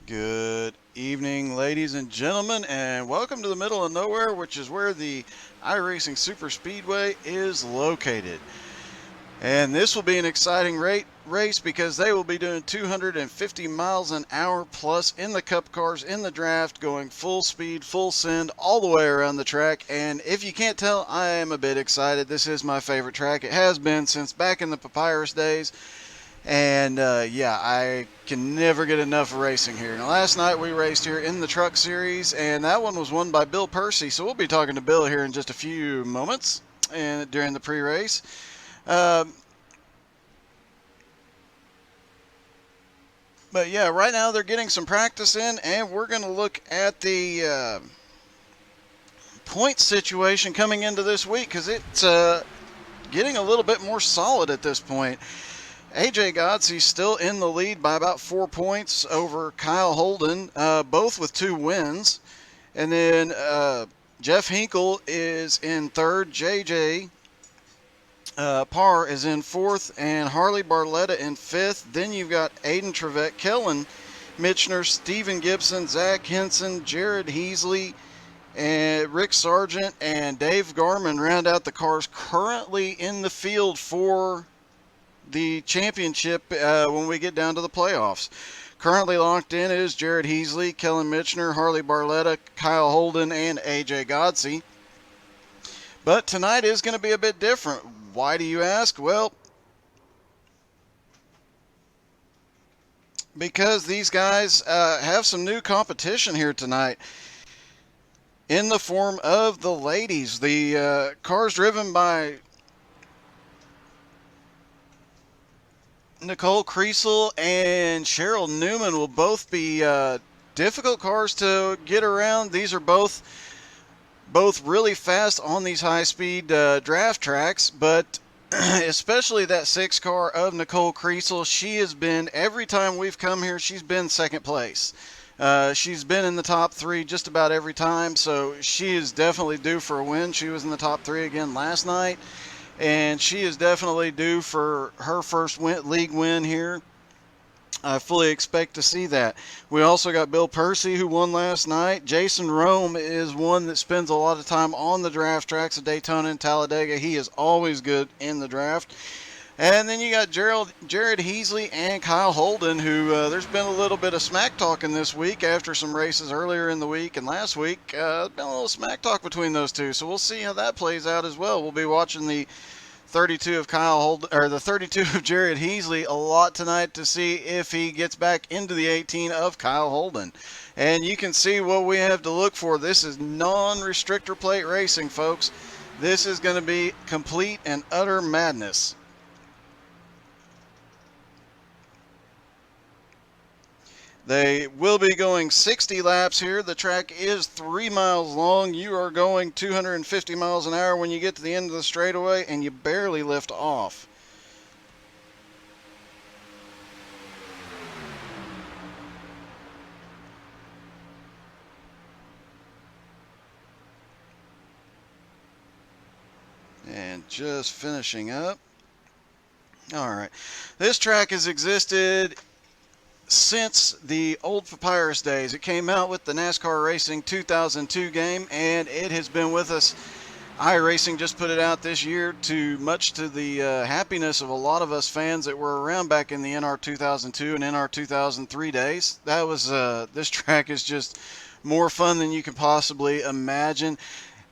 Good evening, ladies and gentlemen, and welcome to the middle of nowhere, which is where the iRacing Super Speedway is located. And this will be an exciting race because they will be doing 250 miles an hour plus in the Cup cars in the draft, going full speed, full send, all the way around the track. And if you can't tell, I am a bit excited. This is my favorite track. It has been since back in the Papyrus days. And yeah, I can never get enough of racing here. Now, last night we raced here in the Truck Series, and that one was won by Bill Percy. So we'll be talking to Bill here in just a few moments and during the pre-race. But yeah, right now they're getting some practice in, and we're going to look at the point situation coming into this week because it's getting a little bit more solid at this point. AJ Godsey's still in the lead by about 4 points over Kyle Holden, both with 2 wins. And then Jeff Hinkle is in third. JJ Parr is in fourth, and Harley Barletta in fifth. Then you've got Aiden Trevette, Kellen Mitchner, Steven Gibson, Zach Henson, Jared Heasley, and Rick Sargent, and Dave Garman round out the cars currently in the field for the championship when we get down to the playoffs. Currently locked in is Jared Heasley, Kellen Mitchner, Harley Barletta, Kyle Holden, and AJ Godsey. But tonight is going to be a bit different. Why do you ask? Well, because these guys have some new competition here tonight in the form of the ladies. The cars driven by Nicole Kriesel and Cheryl Newman will both be difficult cars to get around. These are both really fast on these high-speed draft tracks, but especially that 6 car of Nicole Kriesel. She has been, every time we've come here, she's been second place. She's been in the top 3 just about every time, so she is definitely due for a win. She was in the top 3 again last night, and she is definitely due for her first league win here. I fully expect to see that. We also got Bill Percy, who won last night. Jason Rome is one that spends a lot of time on the draft tracks of Daytona and Talladega. He is always good in the draft. And then you got Jared Heasley and Kyle Holden, who there's been a little bit of smack talking this week after some races earlier in the week and last week. Been a little smack talk between those two, so we'll see how that plays out as well. We'll be watching the 32 of Kyle Holden, or the 32 of Jared Heasley a lot tonight to see if he gets back into the 18 of Kyle Holden. And you can see what we have to look for. This is non-restrictor plate racing, folks. This is going to be complete and utter madness. They will be going 60 laps here. The track is 3 miles long. You are going 250 miles an hour when you get to the end of the straightaway, and you barely lift off. And just finishing up. All right. This track has existed since the old Papyrus days. It came out with the NASCAR Racing 2002 game, and it has been with us. iRacing just put it out this year, much to the happiness of a lot of us fans that were around back in the NR 2002 and NR 2003 days. That was this track is just more fun than you can possibly imagine.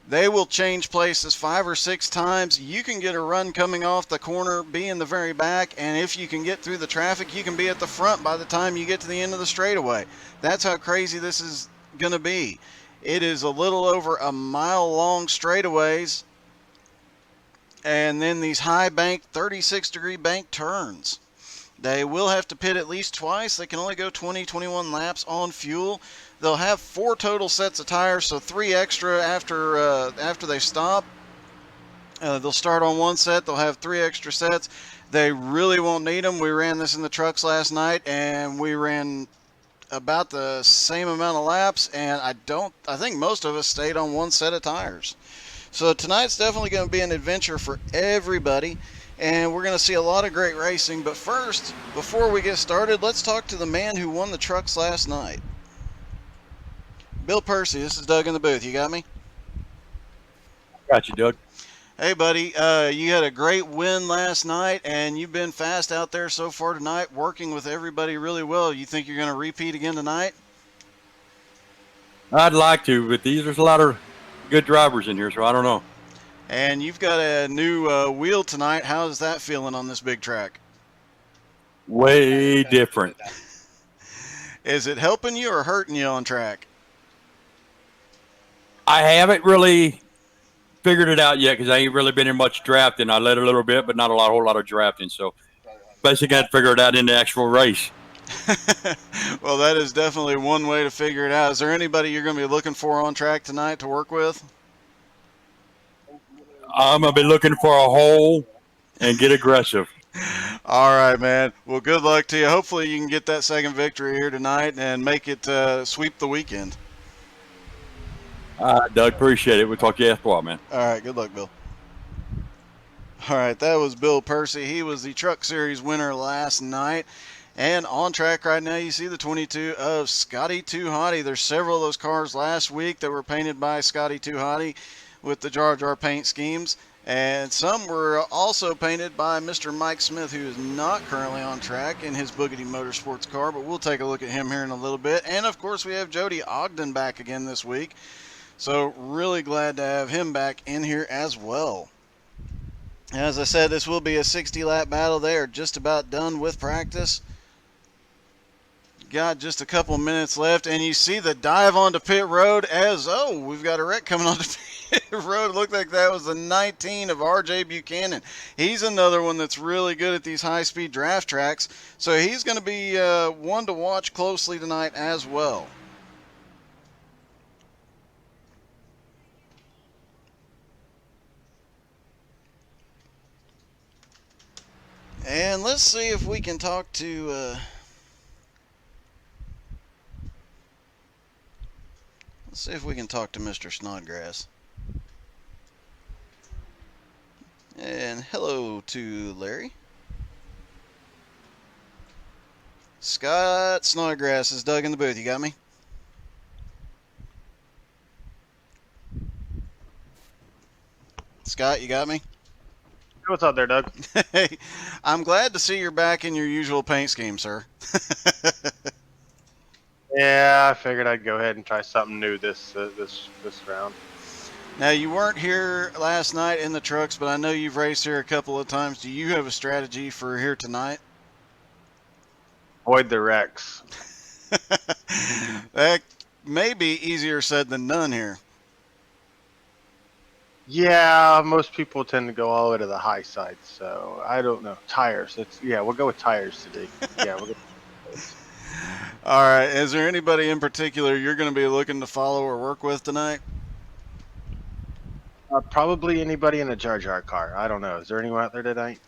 They will change places 5 or 6 times. You can get a run coming off the corner, be in the very back, and if you can get through the traffic, you can be at the front by the time you get to the end of the straightaway. That's how crazy this is going to be. It is a little over a mile long straightaways, and then these high bank, 36-degree bank turns. They will have to pit at least twice. They can only go 21 laps on fuel. They'll have 4 total sets of tires, so 3 extra after they stop. They'll start on 1 set. They'll have 3 extra sets. They really won't need them. We ran this in the trucks last night, and we ran about the same amount of laps, and I think most of us stayed on 1 set of tires. So tonight's definitely going to be an adventure for everybody. and we're going to see a lot of great racing. But first, before we get started, let's talk to the man who won the trucks last night. Bill Percy, this is Doug in the booth. You got me? Got you, Doug. Hey, buddy. You had a great win last night, and you've been fast out there so far tonight, working with everybody really well. You think you're going to repeat again tonight? I'd like to, but there's a lot of good drivers in here, so I don't know. And you've got a new wheel tonight. How's that feeling on this big track? Way different. Is it helping you or hurting you on track? I haven't really figured it out yet because I ain't really been in much drafting. I led a little bit, but not a whole lot of drafting. So basically, I'd figure it out in the actual race. Well, that is definitely one way to figure it out. Is there anybody you're going to be looking for on track tonight to work with? I'm gonna be looking for a hole and get aggressive. All right, man. Well, good luck to you. Hopefully, you can get that second victory here tonight and make it sweep the weekend. Doug, appreciate it. We'll talk to you after a while, man. All right, good luck, Bill. All right, that was Bill Percy. He was the Truck Series winner last night. And on track right now, you see the 22 of Scotty 2 Hottie. There's several of those cars last week that were painted by Scotty 2 Hottie with the Jar Jar paint schemes. And some were also painted by Mr. Mike Smith, who is not currently on track in his Boogity Motorsports car, but we'll take a look at him here in a little bit. And of course, we have Jody Ogden back again this week. So really glad to have him back in here as well. As I said, this will be a 60-lap battle. They are just about done with practice. Got just a couple minutes left, and you see the dive onto pit road as, we've got a wreck coming onto pit road. It looked like that was the 19 of RJ Buchanan. He's another one that's really good at these high-speed draft tracks, so he's going to be one to watch closely tonight as well. And let's see if we can talk to... Let's see if we can talk to Mr. Snodgrass. And hello to Larry. Scott Snodgrass is Doug in the booth. You got me? Scott, you got me? What's up there, Doug? Hey, I'm glad to see you're back in your usual paint scheme, sir. Yeah, I figured I'd go ahead and try something new this round. Now, you weren't here last night in the trucks, but I know you've raced here a couple of times. Do you have a strategy for here tonight? Avoid the wrecks. That may be easier said than done here. Yeah, most people tend to go all the way to the high side, so I don't know. Tires. We'll go with tires today. Yeah, we'll go. All right. Is there anybody in particular you're going to be looking to follow or work with tonight? Probably anybody in a Jar Jar car. I don't know. Is there anyone out there tonight?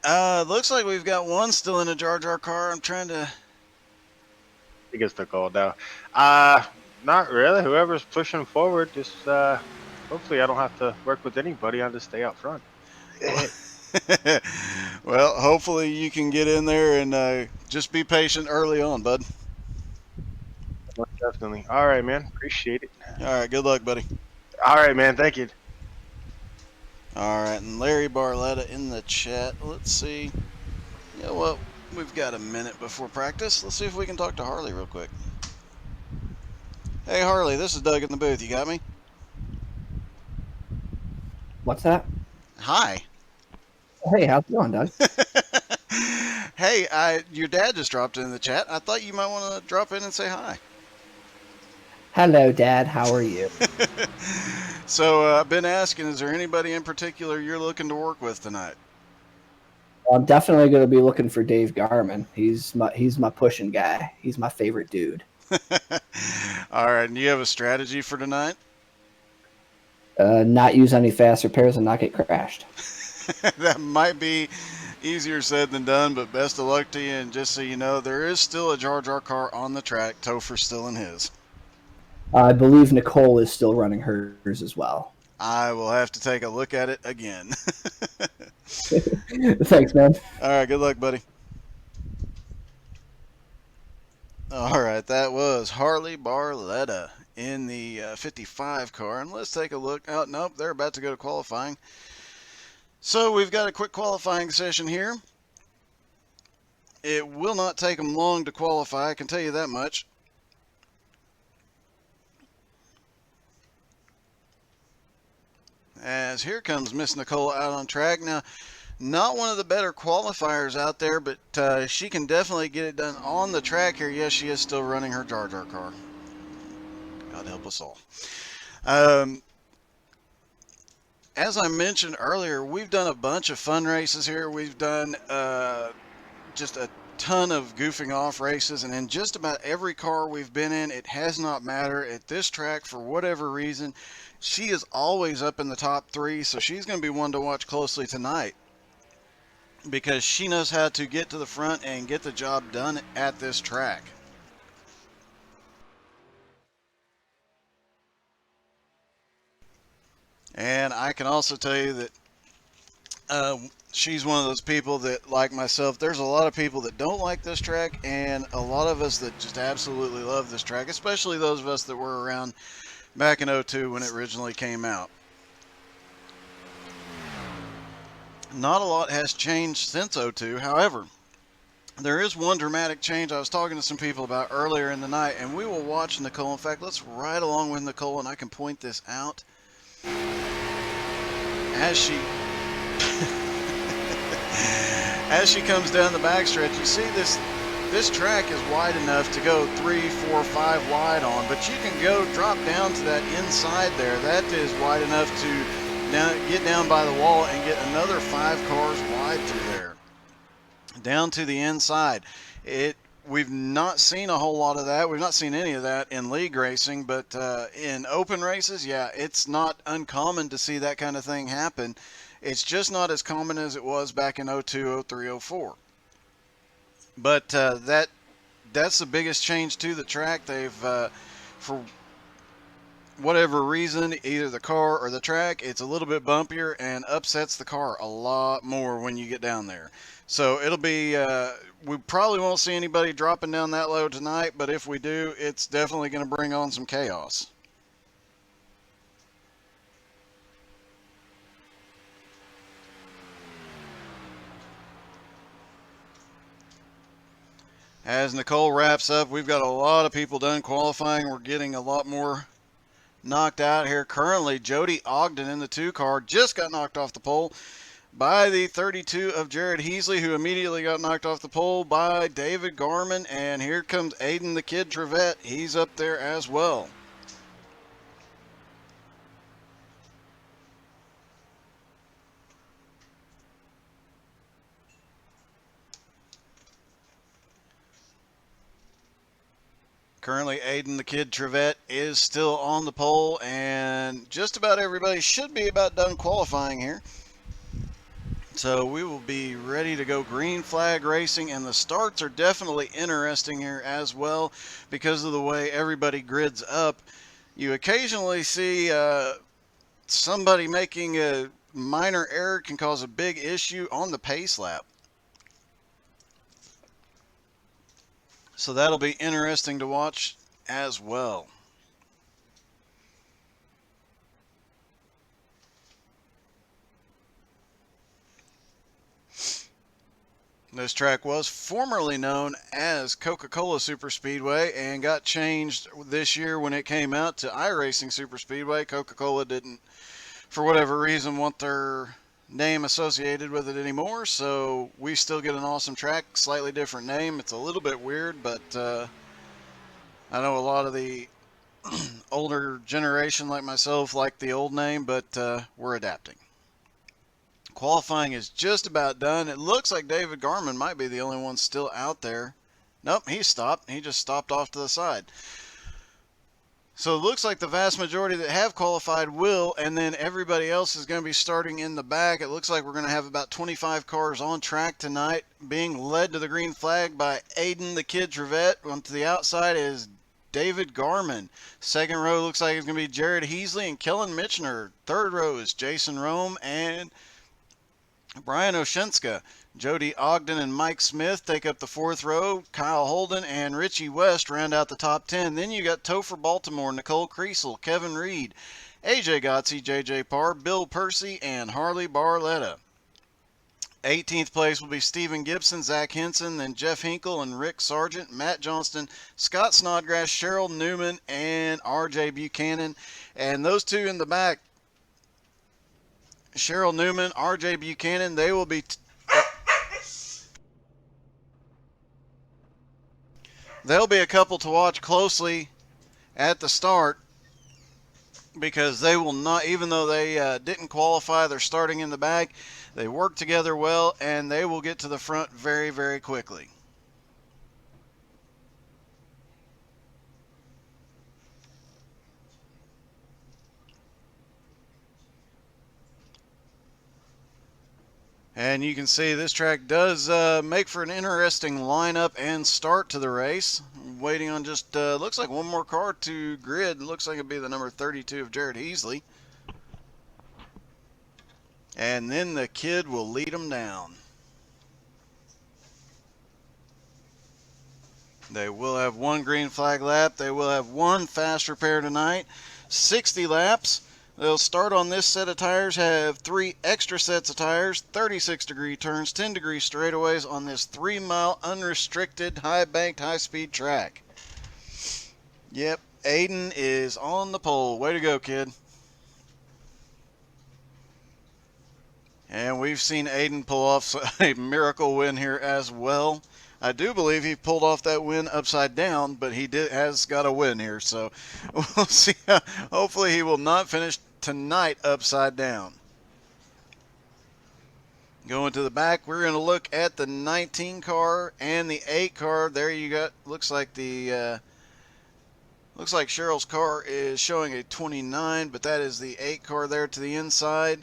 Looks like we've got one still in a Jar Jar car. I'm trying to... I guess they're called now. Not really. Whoever's pushing forward, just hopefully I don't have to work with anybody. I'll just stay out front. Well, hopefully you can get in there and just be patient early on, bud. Definitely. All right, man. Appreciate it. All right. Good luck, buddy. All right, man. Thank you. All right. And Larry Barletta in the chat. Let's see. You know what? We've got a minute before practice. Let's see if we can talk to Harley real quick. Hey, Harley. This is Doug in the booth. You got me? What's that? Hi. Hey, how's it going, Doug? Hey, your dad just dropped in the chat. I thought you might want to drop in and say hi. Hello, Dad. How are you? So I've been asking, is there anybody in particular you're looking to work with tonight? I'm definitely going to be looking for Dave Garman. He's my pushing guy. He's my favorite dude. All right. And do you have a strategy for tonight? Not use any fast repairs and not get crashed. That might be easier said than done, but best of luck to you. And just so you know, there is still a Jar Jar car on the track. Topher's still in his. I believe Nicole is still running hers as well. I will have to take a look at it again. Thanks, man. All right, good luck, buddy. All right, that was Harley Barletta in the 55 car. And let's take a look. Oh, nope, they're about to go to qualifying. So we've got a quick qualifying session here. It will not take them long to qualify, I can tell you that much. As here comes Miss Nicole out on track. Now, not one of the better qualifiers out there, but she can definitely get it done on the track here. Yes, she is still running her Jar Jar car. God help us all. As I mentioned earlier, we've done a bunch of fun races here. We've done just a ton of goofing off races, and in just about every car we've been in, it has not mattered. At this track, for whatever reason, she is always up in the top 3, so she's going to be one to watch closely tonight because she knows how to get to the front and get the job done at this track. And I can also tell you that she's one of those people that, like myself, there's a lot of people that don't like this track and a lot of us that just absolutely love this track, especially those of us that were around back in '02 when it originally came out. Not a lot has changed since '02. However, there is one dramatic change I was talking to some people about earlier in the night, and we will watch Nicole. In fact, let's ride along with Nicole, and I can point this out. As she comes down the backstretch, you see this track is wide enough to go 3, 4, 5 wide on, but you can drop down to that inside there. That is wide enough to get down by the wall and get another 5 cars wide through there, down to the inside. We've not seen a whole lot of that. We've not seen any of that in league racing, but in open races, yeah, it's not uncommon to see that kind of thing happen. It's just not as common as it was back in '02, '03, '04. But that's the biggest change to the track. They've, for whatever reason, either the car or the track, it's a little bit bumpier and upsets the car a lot more when you get down there. So it'll be, we probably won't see anybody dropping down that low tonight, but if we do, it's definitely going to bring on some chaos. As Nicole wraps up, we've got a lot of people done qualifying. We're getting a lot more knocked out here. Currently, Jody Ogden in the 2 car just got knocked off the pole by the 32 of Jared Heasley, who immediately got knocked off the pole by David Garman. And here comes Aiden the Kid Trevette. He's up there as well. Currently, Aiden the Kid Trevette is still on the pole, and just about everybody should be about done qualifying here. So we will be ready to go green flag racing, and the starts are definitely interesting here as well because of the way everybody grids up. You occasionally see somebody making a minor error can cause a big issue on the pace lap. So that'll be interesting to watch as well. This track was formerly known as Coca-Cola Superspeedway and got changed this year when it came out to iRacing Superspeedway. Coca-Cola didn't, for whatever reason, want their name associated with it anymore, so we still get an awesome track, slightly different name. It's a little bit weird, but I know a lot of the older generation like myself like the old name, but we're adapting. Qualifying is just about done. It looks like David Garman might be the only one still out there. Nope, he stopped. He just stopped off to the side. So it looks like the vast majority that have qualified will, and then everybody else is going to be starting in the back. It looks like we're going to have about 25 cars on track tonight, being led to the green flag by Aiden the Kid Trevette. On to the outside is David Garman. Second row looks like it's going to be Jared Heasley and Kellen Mitchner. Third row is Jason Rome and Brian Oshinska. Jody Ogden and Mike Smith take up the fourth row. Kyle Holden and Richie West round out the top 10. Then you got Topher Baltimore, Nicole Creasel, Kevin Reed, AJ Gotze, JJ Parr, Bill Percy, and Harley Barletta. 18th place will be Stephen Gibson, Zach Henson, then Jeff Hinkle and Rick Sargent, Matt Johnston, Scott Snodgrass, Cheryl Newman, and RJ Buchanan. And those two in the back, Cheryl Newman, RJ Buchanan, they will be they'll be a couple to watch closely at the start, because they will not, even though they didn't qualify, they're starting in the back. They work together well, and they will get to the front very, very quickly. And you can see this track does make for an interesting lineup and start to the race. Waiting on just, looks like one more car to grid. Looks like it'll be the number 32 of Jared Heasley. And then the kid will lead them down. They will have one green flag lap. They will have one fast repair tonight. 60 laps. They'll start on this set of tires, have 3 extra sets of tires, 36-degree turns, 10-degree straightaways on this 3-mile unrestricted, high-banked, high-speed track. Yep, Aiden is on the pole. Way to go, kid. And we've seen Aiden pull off a miracle win here as well. I do believe he pulled off that win upside down, but he has got a win here. So we'll see. Hopefully he will not finish tonight upside down. Going to the back, we're going to look at the 19 car and the 8 car. There you got, looks like Cheryl's car is showing a 29, but that is the 8 car there to the inside.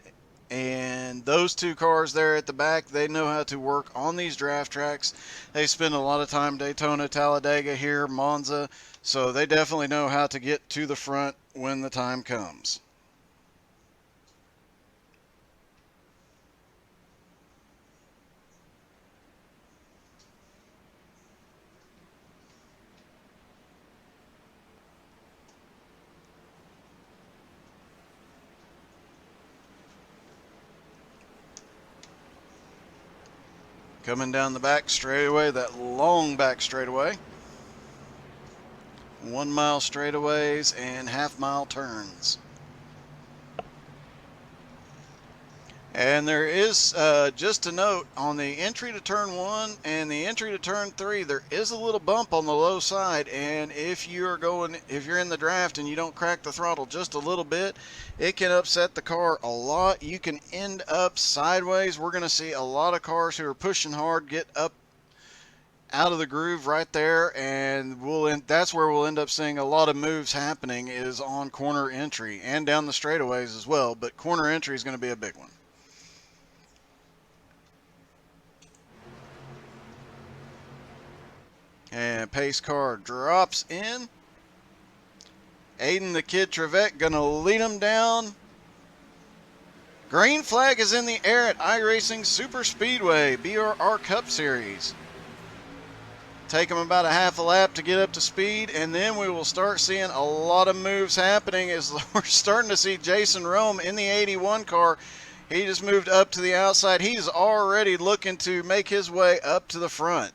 And those 2 cars there at the back, they know how to work on these draft tracks. They spend a lot of time Daytona, Talladega here, Monza, so they definitely know how to get to the front when the time comes. Coming down the back straightaway, that long back straightaway. 1 mile straightaways and half-mile turns. And there is, just a note, on the entry to turn 1 and the entry to turn 3, there is a little bump on the low side, and if you're in the draft and you don't crack the throttle just a little bit, it can upset the car a lot. You can end up sideways. We're going to see a lot of cars who are pushing hard get up out of the groove right there, and that's where we'll end up seeing a lot of moves happening, is on corner entry and down the straightaways as well, but corner entry is going to be a big one. And pace car drops in. Aiden the Kid Trevette gonna lead him down. Green flag is in the air at iRacing Super Speedway, BRR Cup Series. Take them about a half a lap to get up to speed, and then we will start seeing a lot of moves happening, as we're starting to see Jason Rome in the 81 car. He just moved up to the outside. He's already looking to make his way up to the front.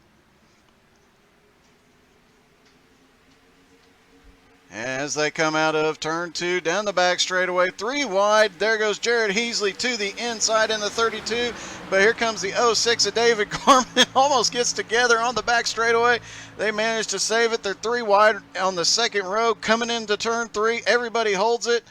As they come out of turn 2, down the back straightaway, 3 wide. There goes Jared Heasley to the inside in the 32. But here comes the 06 of David Garman. Almost gets together on the back straightaway. They managed to save it. They're 3 wide on the second row. Coming into turn 3, everybody holds it.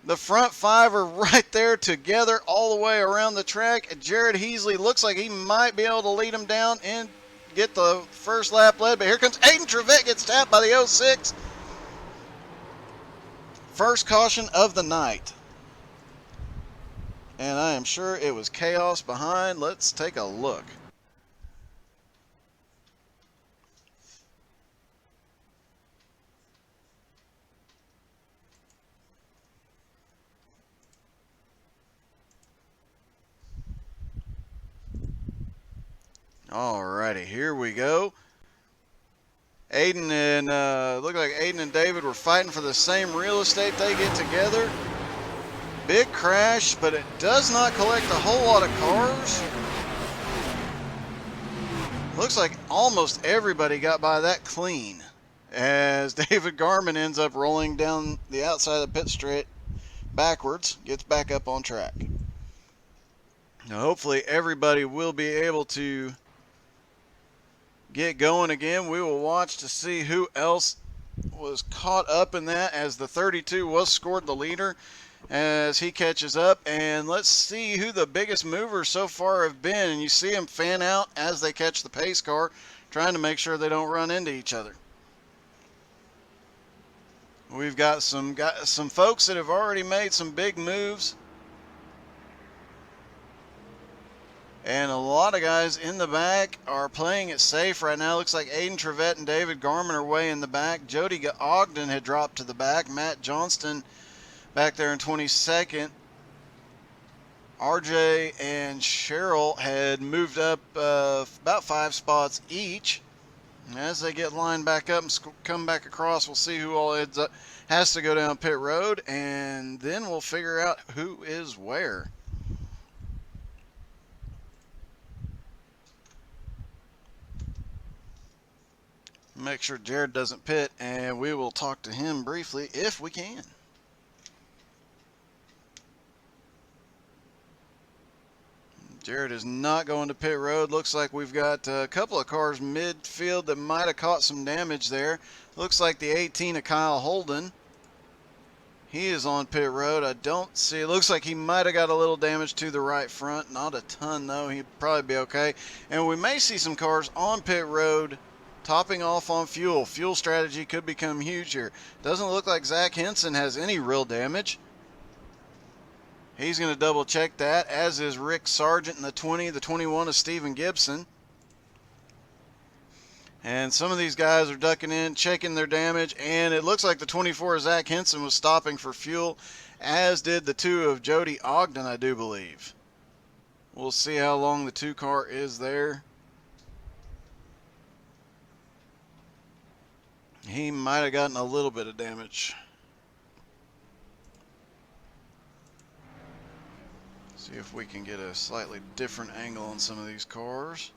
The front 5 are right there together all the way around the track. Jared Heasley looks like he might be able to lead them down and get the first lap led, but here comes Aiden Trevette, gets tapped by the 06. First caution of the night. And I am sure it was chaos behind. Let's take a look. Alrighty, here we go. Aiden and look like Aiden and David were fighting for the same real estate. They get together. Big crash, but it does not collect a whole lot of cars. Looks like almost everybody got by that clean, as David Garman ends up rolling down the outside of the pit straight backwards, gets back up on track. Now hopefully everybody will be able to get going again. We will watch to see who else was caught up in that, as the 32 was scored the leader as he catches up. And let's see who the biggest movers so far have been. And you see them fan out as they catch the pace car, trying to make sure they don't run into each other. We've got some folks that have already made some big moves, and a lot of guys in the back are playing it safe right now. Looks like Aiden Trevette and David Garman are way in the back. Jody Ogden had dropped to the back. Matt Johnston back there in 22nd. RJ and Cheryl had moved up about 5 spots each. And as they get lined back up and come back across, we'll see who all has to go down pit road, and then we'll figure out who is where. Make sure Jared doesn't pit, and we will talk to him briefly if we can. Jared is not going to pit road. Looks like we've got a couple of cars midfield that might have caught some damage there. Looks like the 18 of Kyle Holden. He is on pit road. I don't see. It looks like he might have got a little damage to the right front. Not a ton, though. He'd probably be okay. And we may see some cars on pit road topping off on fuel. Fuel strategy could become huge here. Doesn't look like Zach Henson has any real damage. He's going to double check that, as is Rick Sargent in the 20, the 21 of Steven Gibson. And some of these guys are ducking in, checking their damage, and it looks like the 24 of Zach Henson was stopping for fuel, as did the 2 of Jody Ogden, I do believe. We'll see how long the 2 car is there. He might have gotten a little bit of damage. See if we can get a slightly different angle on some of these cars.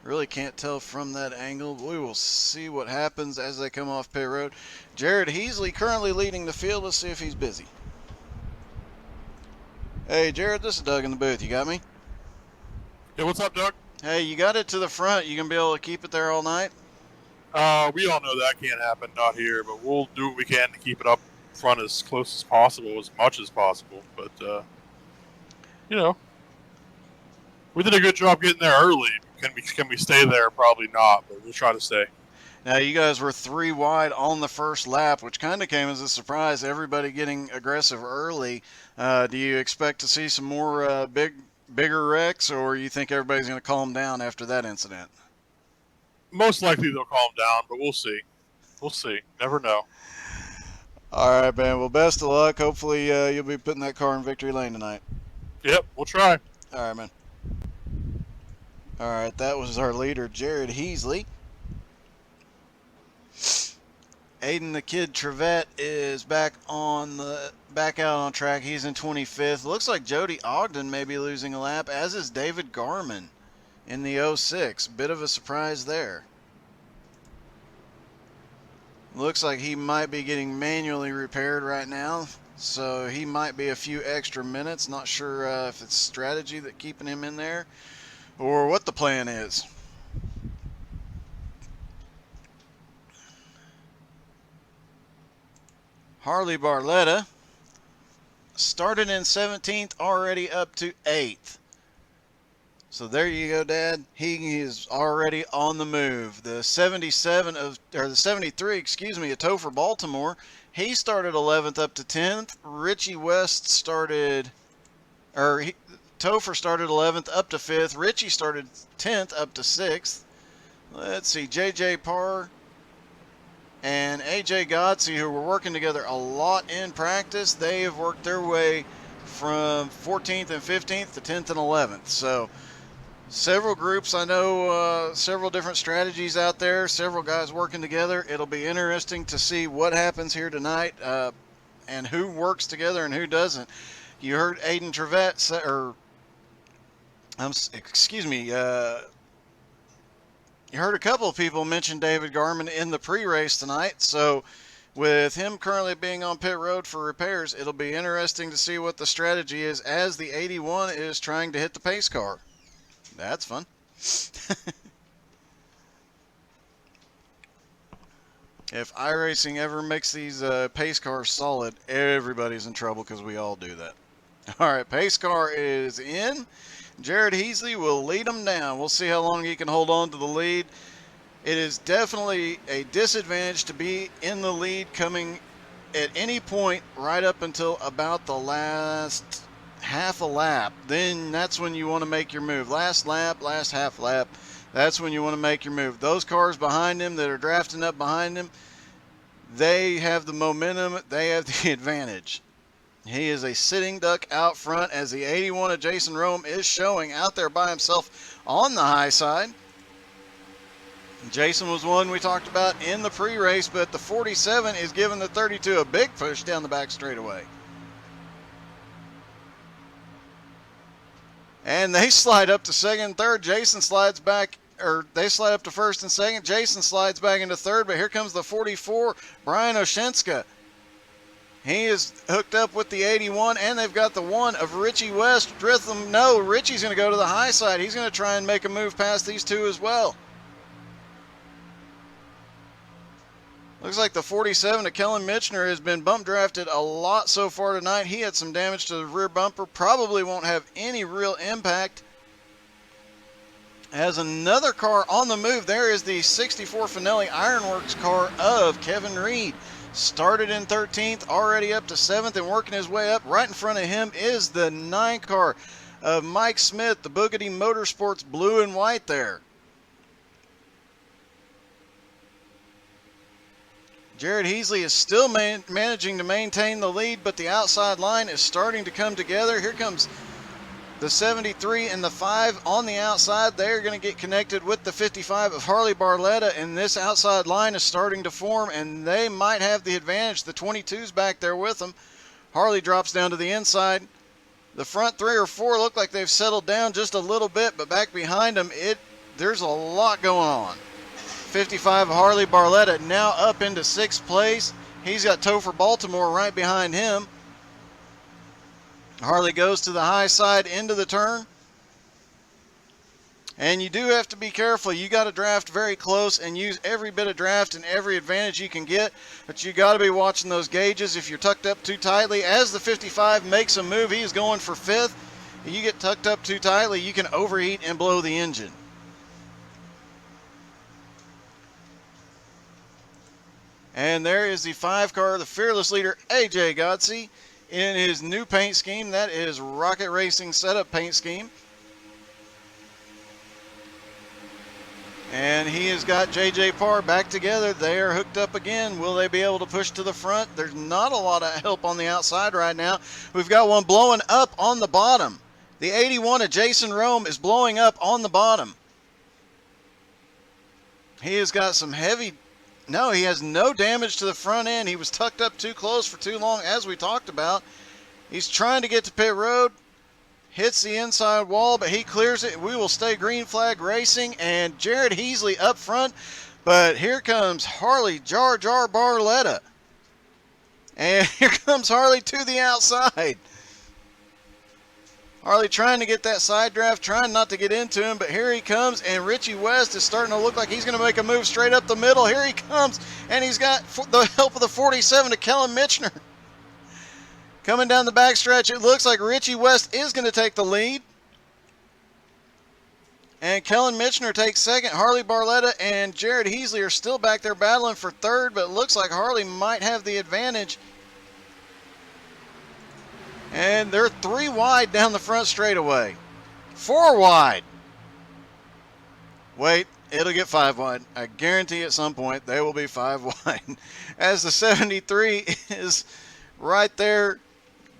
Really can't tell from that angle. We will see what happens as they come off pit road. Jared Heasley currently leading the field. Let's see if he's busy. Hey Jared, this is Doug in the booth. You got me? Yeah, what's up, Doug? Hey, you got it to the front. You gonna be able to keep it there all night? We all know that can't happen, not here, but we'll do what we can to keep it up front as close as possible, as much as possible. But, you know, we did a good job getting there early. Can we stay there? Probably not, but we'll try to stay. Now, you guys were 3 wide on the first lap, which kind of came as a surprise. Everybody getting aggressive early. Do you expect to see some more bigger wrecks, or you think everybody's going to calm down after that incident? Most likely they'll calm down, but we'll see. We'll see. Never know. All right, man. Well, best of luck. Hopefully you'll be putting that car in victory lane tonight. Yep, we'll try. All right, man. All right, that was our leader, Jared Heasley. Aiden the Kid Trevette is back out on track. He's in 25th. Looks like Jody Ogden may be losing a lap, as is David Garman in the 06. Bit of a surprise there. Looks like he might be getting manually repaired right now, so he might be a few extra minutes. Not sure if it's strategy that keeping him in there or what the plan is. Harley Barletta started in 17th, already up to 8th. So there you go, Dad. He is already on the move. The 73, of Topher Baltimore, he started 11th up to 10th. Richie West started, Topher started 11th up to 5th. Richie started 10th up to 6th. Let's see, JJ Parr and AJ Godsey, who were working together a lot in practice, they have worked their way from 14th and 15th to 10th and 11th. So several groups. I know several different strategies out there, several guys working together. It'll be interesting to see what happens here tonight and who works together and who doesn't. You heard Aiden Trevette say, or excuse me, you heard a couple of people mention David Garman in the pre-race tonight. So with him currently being on pit road for repairs, it'll be interesting to see what the strategy is as the 81 is trying to hit the pace car. That's fun. If iRacing ever makes these pace cars solid, everybody's in trouble because we all do that. All right, pace car is in. Jared Heasley will lead them down. We'll see how long he can hold on to the lead. It is definitely a disadvantage to be in the lead coming at any point right up until about the last half a lap. Then that's when you want to make your move. Last lap, last half lap, that's when you want to make your move. Those cars behind him that are drafting up behind him, they have the momentum, they have the advantage. He is a sitting duck out front as the 81 of Jason Rome is showing out there by himself on the high side. Jason was one we talked about in the pre-race, but the 47 is giving the 32 a big push down the back straightaway. And they slide up to second and third. Jason slides back, or they slide up to first and second. Jason slides back into third, but here comes the 44, Brian Oshinska. He is hooked up with the 81, and they've got the one of Richie West with them. No, Richie's going to go to the high side. He's going to try and make a move past these two as well. Looks like the 47 of Kellen Mitchner has been bump drafted a lot so far tonight. He had some damage to the rear bumper. Probably won't have any real impact. As another car on the move, there is the 64 Finelli Ironworks car of Kevin Reed. Started in 13th, already up to 7th and working his way up. Right in front of him is the 9 car of Mike Smith, the Bugatti Motorsports blue and white there. Jared Heasley is still managing to maintain the lead, but the outside line is starting to come together. Here comes the 73 and the 5 on the outside. They're going to get connected with the 55 of Harley Barletta, and this outside line is starting to form, and they might have the advantage. The 22's back there with them. Harley drops down to the inside. The front 3 or 4 look like they've settled down just a little bit, but back behind them, there's a lot going on. 55 Harley Barletta now up into 6th place. He's got Topher Baltimore right behind him. Harley goes to the high side into the turn. And you do have to be careful. You got to draft very close and use every bit of draft and every advantage you can get. But you got to be watching those gauges. If you're tucked up too tightly, as the 55 makes a move, he is going for 5th. If you get tucked up too tightly, you can overheat and blow the engine. And there is the 5 car, the fearless leader, AJ Godsey, in his new paint scheme. That is Rocket Racing setup paint scheme. And he has got JJ Parr back together. They are hooked up again. Will they be able to push to the front? There's not a lot of help on the outside right now. We've got one blowing up on the bottom. The 81 of Jason Rome is blowing up on the bottom. He has got some heavy... No, he has no damage to the front end. He was tucked up too close for too long, as we talked about. He's trying to get to pit road. Hits the inside wall, but he clears it. We will stay green flag racing, and Jared Heasley up front. But here comes Harley Jar Jar Barletta. And here comes Harley to the outside. Harley trying to get that side draft, trying not to get into him, but here he comes, and Richie West is starting to look like he's going to make a move straight up the middle. Here he comes, and he's got the help of the 47 to Kellen Mitchner. Coming down the backstretch, it looks like Richie West is going to take the lead. And Kellen Mitchner takes second. Harley Barletta and Jared Heasley are still back there battling for third, but it looks like Harley might have the advantage. And they're 3 wide down the front straightaway. 4 wide. Wait, it'll get 5 wide. I guarantee at some point they will be 5 wide. As the 73 is right there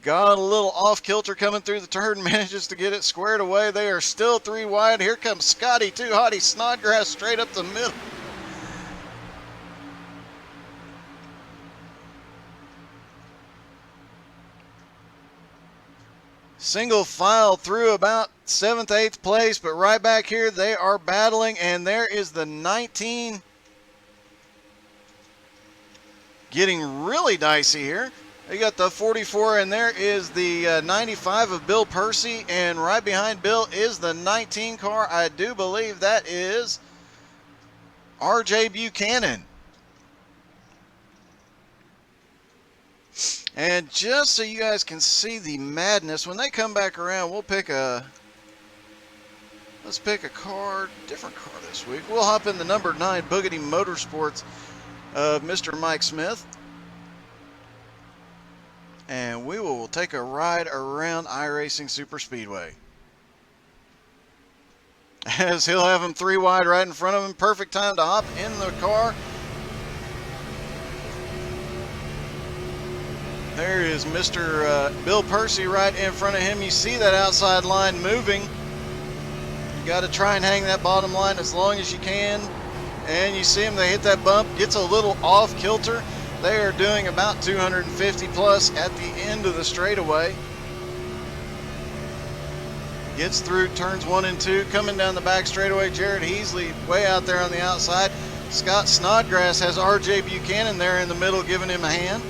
got a little off kilter coming through the turn, manages to get it squared away. They are still 3 wide. Here comes Scotty Too Hottie Snodgrass straight up the middle. Single file through about 7th, 8th place, but right back here they are battling, and there is the 19 getting really dicey here. You got the 44, and there is the 95 of Bill Percy, and right behind Bill is the 19 car. I do believe that is RJ Buchanan. And just so you guys can see the madness, when they come back around, we'll pick a, let's pick a car, different car this week. We'll hop in the number 9 Boogity Motorsports of Mr. Mike Smith. And we will take a ride around iRacing Super Speedway. As he'll have him 3 wide right in front of him. Perfect time to hop in the car. There is Mr. Bill Percy right in front of him. You see that outside line moving. You got to try and hang that bottom line as long as you can. And you see him, they hit that bump, gets a little off kilter. They are doing about 250 plus at the end of the straightaway. Gets through turns 1 and 2. Coming down the back straightaway, Jared Heasley way out there on the outside. Scott Snodgrass has RJ Buchanan there in the middle giving him a hand.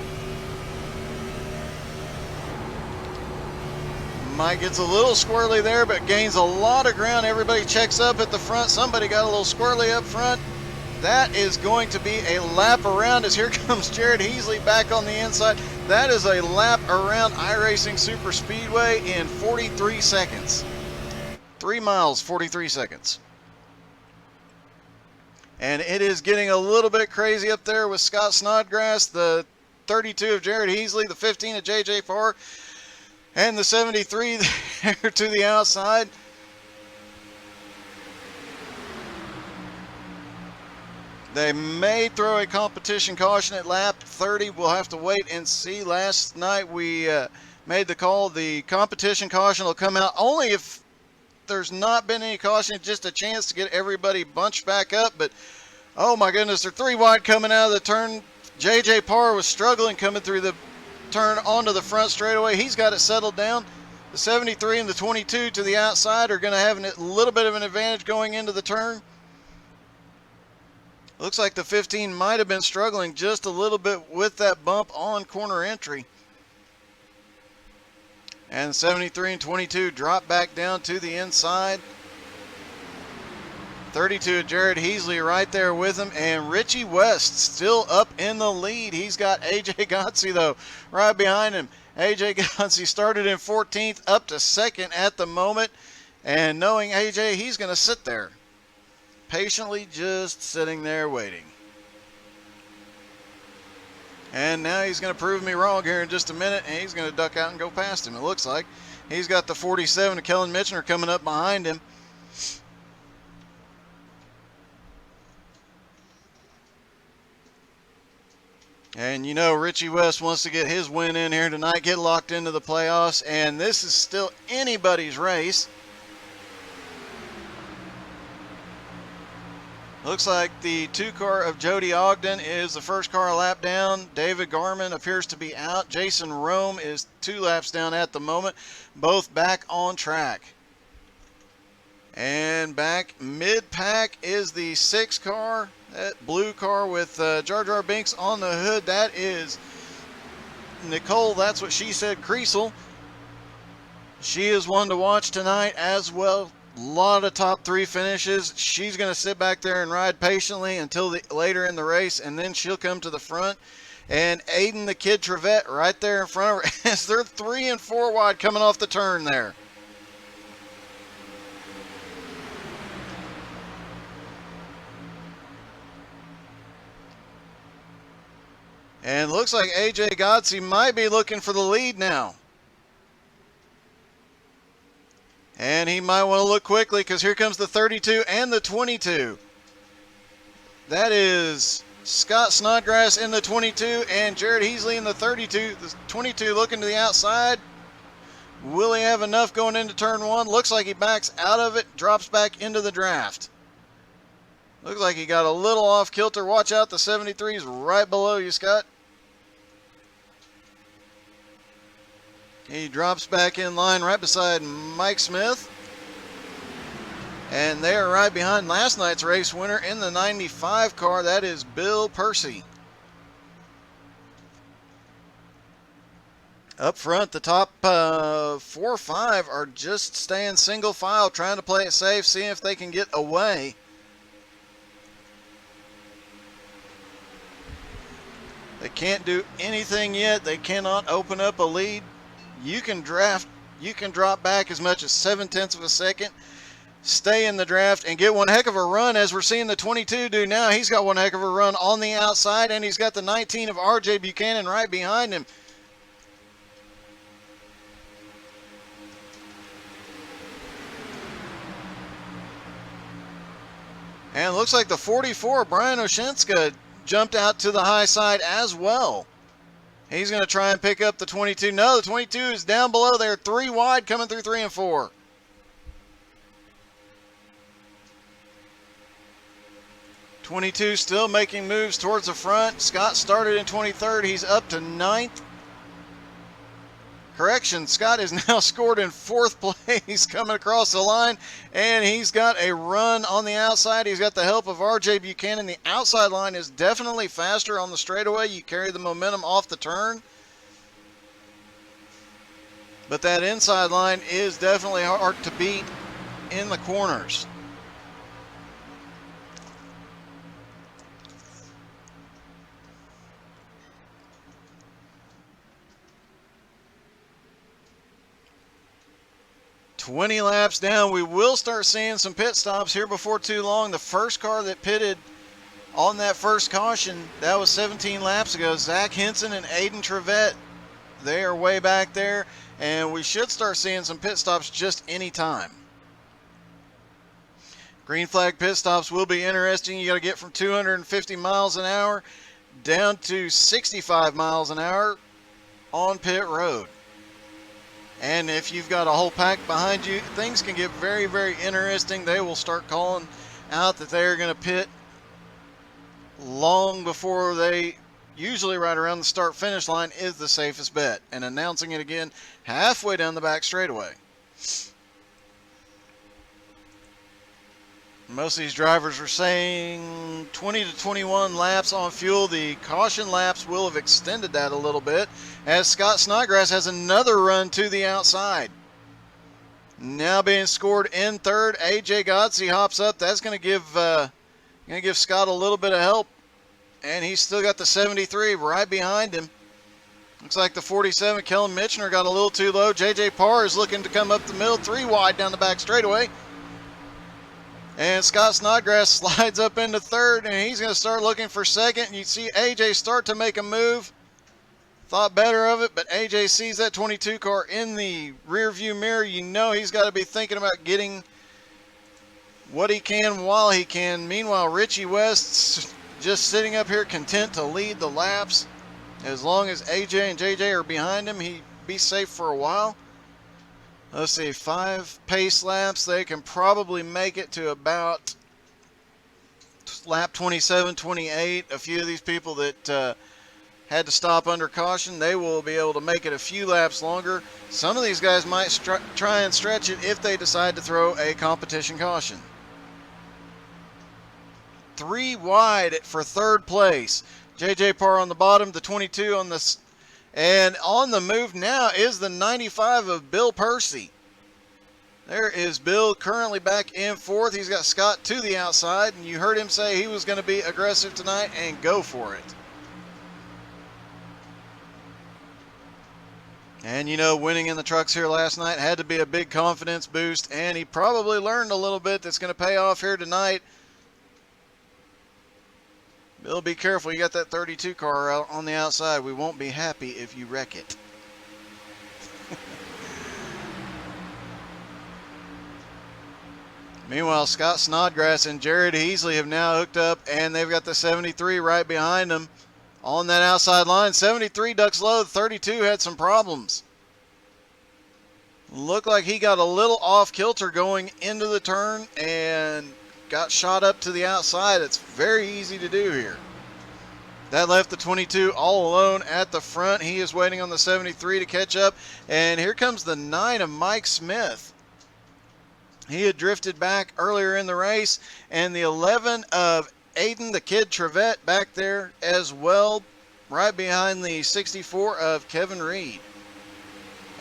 Mike gets a little squirrely there, but gains a lot of ground. Everybody checks up at the front. Somebody got a little squirrely up front. That is going to be a lap around as here comes Jared Heasley back on the inside. That is a lap around iRacing Super Speedway in 43 seconds. 3 miles, 43 seconds. And it is getting a little bit crazy up there with Scott Snodgrass, the 32 of Jared Heasley, the 15 of JJ Farr, and the 73 there to the outside. They may throw a competition caution at lap 30. We'll have to wait and see. Last night we made the call. The competition caution will come out only if there's not been any caution, just a chance to get everybody bunched back up. But oh my goodness, they're 3 wide coming out of the turn. JJ Parr was struggling coming through the turn onto the front straightaway. He's got it settled down. The 73 and the 22 to the outside are going to have a little bit of an advantage going into the turn. Looks like the 15 might have been struggling just a little bit with that bump on corner entry. And 73 and 22 drop back down to the inside. 32 of Jared Heasley right there with him. And Richie West still up in the lead. He's got AJ Gotze though right behind him. AJ Gotze started in 14th up to 2nd at the moment. And knowing AJ, he's going to sit there. Patiently just sitting there waiting. And now he's going to prove me wrong here in just a minute, and he's going to duck out and go past him, it looks like. He's got the 47 of Kellen Mitchner coming up behind him. And you know Richie West wants to get his win in here tonight, get locked into the playoffs, and this is still anybody's race. Looks like the 2 car of Jody Ogden is the first car a lap down. David Garman appears to be out. Jason Rome is 2 laps down at the moment. Both back on track. And back mid-pack is the 6 car. That blue car with Jar Jar Binks on the hood. That is Nicole, that's what she said, Creasel. She is one to watch tonight as well. A lot of top 3 finishes. She's going to sit back there and ride patiently until later in the race, and then she'll come to the front. And Aiden the Kid Trevette right there in front of her as they're 3 and 4 wide coming off the turn there. And looks like AJ Gotze might be looking for the lead now. And he might want to look quickly because here comes the 32 and the 22. That is Scott Snodgrass in the 22 and Jared Heasley in the 32. The 22 looking to the outside. Will he have enough going into turn one? Looks like he backs out of it, drops back into the draft. Looks like he got a little off kilter. Watch out, the 73 is right below you, Scott. He drops back in line right beside Mike Smith. And they are right behind last night's race winner in the 95 car. That is Bill Percy. Up front, the top 4 or 5 are just staying single file, trying to play it safe, seeing if they can get away. They can't do anything yet. They cannot open up a lead. You can drop back as much as 0.7 of a second, stay in the draft, and get one heck of a run, as we're seeing the 22 do now. He's got one heck of a run on the outside, and he's got the 19 of RJ Buchanan right behind him. And it looks like the 44, Brian Oshinska, jumped out to the high side as well. He's going to try and pick up the 22. No, the 22 is down below there, 3 wide coming through 3 and 4. '22 still making moves towards the front. Scott started in 23rd. He's up to 9th. Correction, Scott is now scored in 4th place coming across the line, and he's got a run on the outside. He's got the help of RJ Buchanan. The outside line is definitely faster on the straightaway. You carry the momentum off the turn. But that inside line is definitely hard to beat in the corners. "20 laps down." We will start seeing some pit stops here before too long. The first car that pitted on that first caution, that was 17 laps ago. Zach Henson and Aiden Trevette. They are way back there, and we should start seeing some pit stops just any time. Green flag pit stops will be interesting. You got to get from 250 miles an hour down to 65 miles an hour on pit road. And if you've got a whole pack behind you, things can get very, very interesting. They will start calling out that they're going to pit long before they, usually right around the start-finish line is the safest bet, and announcing it again halfway down the back straightaway. Most of these drivers are saying 20 to 21 laps on fuel. The caution laps will have extended that a little bit, as Scott Snodgrass has another run to the outside. Now being scored in 3rd, AJ Godsey hops up. That's going to give Scott a little bit of help, and he's still got the 73 right behind him. Looks like the 47, Kellen Mitchner, got a little too low. JJ Parr is looking to come up the middle, 3 wide down the back straightaway. And Scott Snodgrass slides up into 3rd, and he's going to start looking for 2nd. And you see AJ start to make a move. Thought better of it, but AJ sees that 22 car in the rear view mirror. You know he's got to be thinking about getting what he can while he can. Meanwhile, Richie West's just sitting up here content to lead the laps. As long as AJ and JJ are behind him, he'd be safe for a while. Let's see, 5 pace laps. They can probably make it to about lap 27, 28. A few of these people that had to stop under caution, they will be able to make it a few laps longer. Some of these guys might try and stretch it if they decide to throw a competition caution. 3 wide for 3rd place. JJ Parr on the bottom, the 22 on the... And on the move now is the 95 of Bill Percy. There is Bill currently back in 4th. He's got Scott to the outside, and you heard him say he was going to be aggressive tonight and go for it. And you know, winning in the trucks here last night had to be a big confidence boost, and he probably learned a little bit that's going to pay off here tonight. Bill, be careful. You got that 32 car out on the outside. We won't be happy if you wreck it. Meanwhile, Scott Snodgrass and Jared Heasley have now hooked up, and they've got the 73 right behind them on that outside line. 73 ducks low. 32 had some problems. Looked like he got a little off kilter going into the turn and got shot up to the outside. It's very easy to do here. That left the 22 all alone at the front. He is waiting on the 73 to catch up. And here comes the 9 of Mike Smith. He had drifted back earlier in the race. And the 11 of Aiden, the Kid Trevette, back there as well, right behind the 64 of Kevin Reed.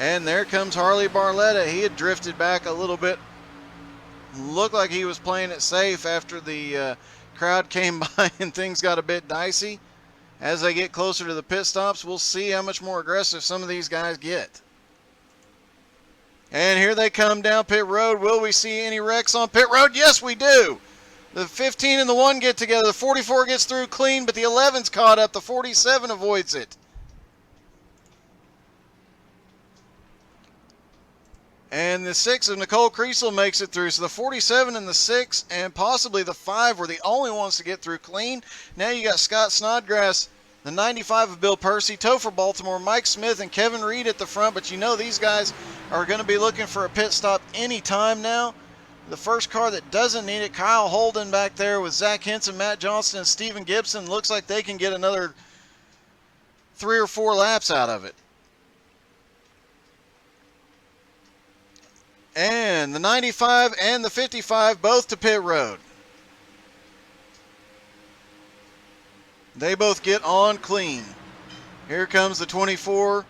And there comes Harley Barletta. He had drifted back a little bit. Looked like he was playing it safe after the crowd came by and things got a bit dicey. As they get closer to the pit stops, we'll see how much more aggressive some of these guys get. And here they come down pit road. Will we see any wrecks on pit road? Yes, we do. The 15 and the 1 get together. The 44 gets through clean, but the 11's caught up. The 47 avoids it. And the 6 of Nicole Creasel makes it through. So the 47 and the 6 and possibly the 5 were the only ones to get through clean. Now you got Scott Snodgrass, the 95 of Bill Percy, Topher Baltimore, Mike Smith, and Kevin Reed at the front. But you know these guys are going to be looking for a pit stop anytime now. The first car that doesn't need it, Kyle Holden back there with Zach Henson, Matt Johnston, and Steven Gibson. Looks like they can get another 3 or 4 laps out of it. And the 95 and the 55 both to pit road. They both get on clean. Here comes the 24.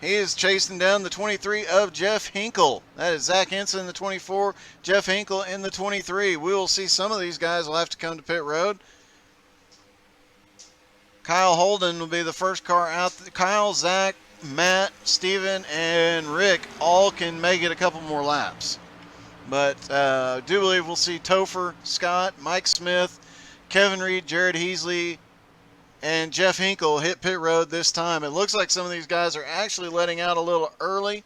He is chasing down the 23 of Jeff Hinkle. That is Zach Henson in the 24, Jeff Hinkle in the 23. We will see some of these guys will have to come to pit road. Kyle Holden will be the first car out. Kyle, Zach, Matt, Steven, and Rick all can make it a couple more laps. But I do believe we'll see Topher, Scott, Mike Smith, Kevin Reed, Jared Heasley, and Jeff Hinkle hit pit road this time. It looks like some of these guys are actually letting out a little early.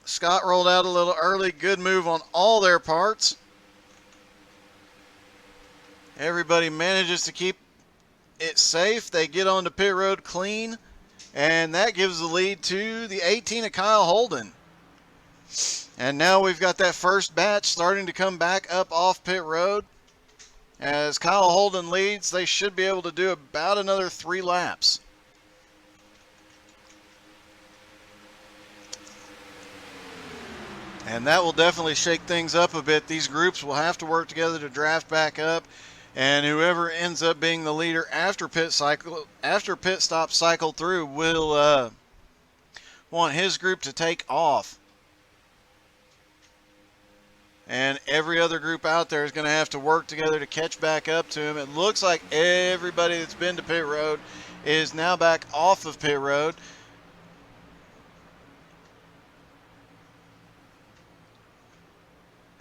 Scott rolled out a little early. Good move on all their parts. Everybody manages to keep it safe. They get onto pit road clean. And that gives the lead to the 18 of Kyle Holden. And now we've got that first batch starting to come back up off pit road. As Kyle Holden leads, they should be able to do about another 3 laps. And that will definitely shake things up a bit. These groups will have to work together to draft back up. And whoever ends up being the leader after pit stop cycle through will want his group to take off. And every other group out there is going to have to work together to catch back up to him. It looks like everybody that's been to pit road is now back off of pit road.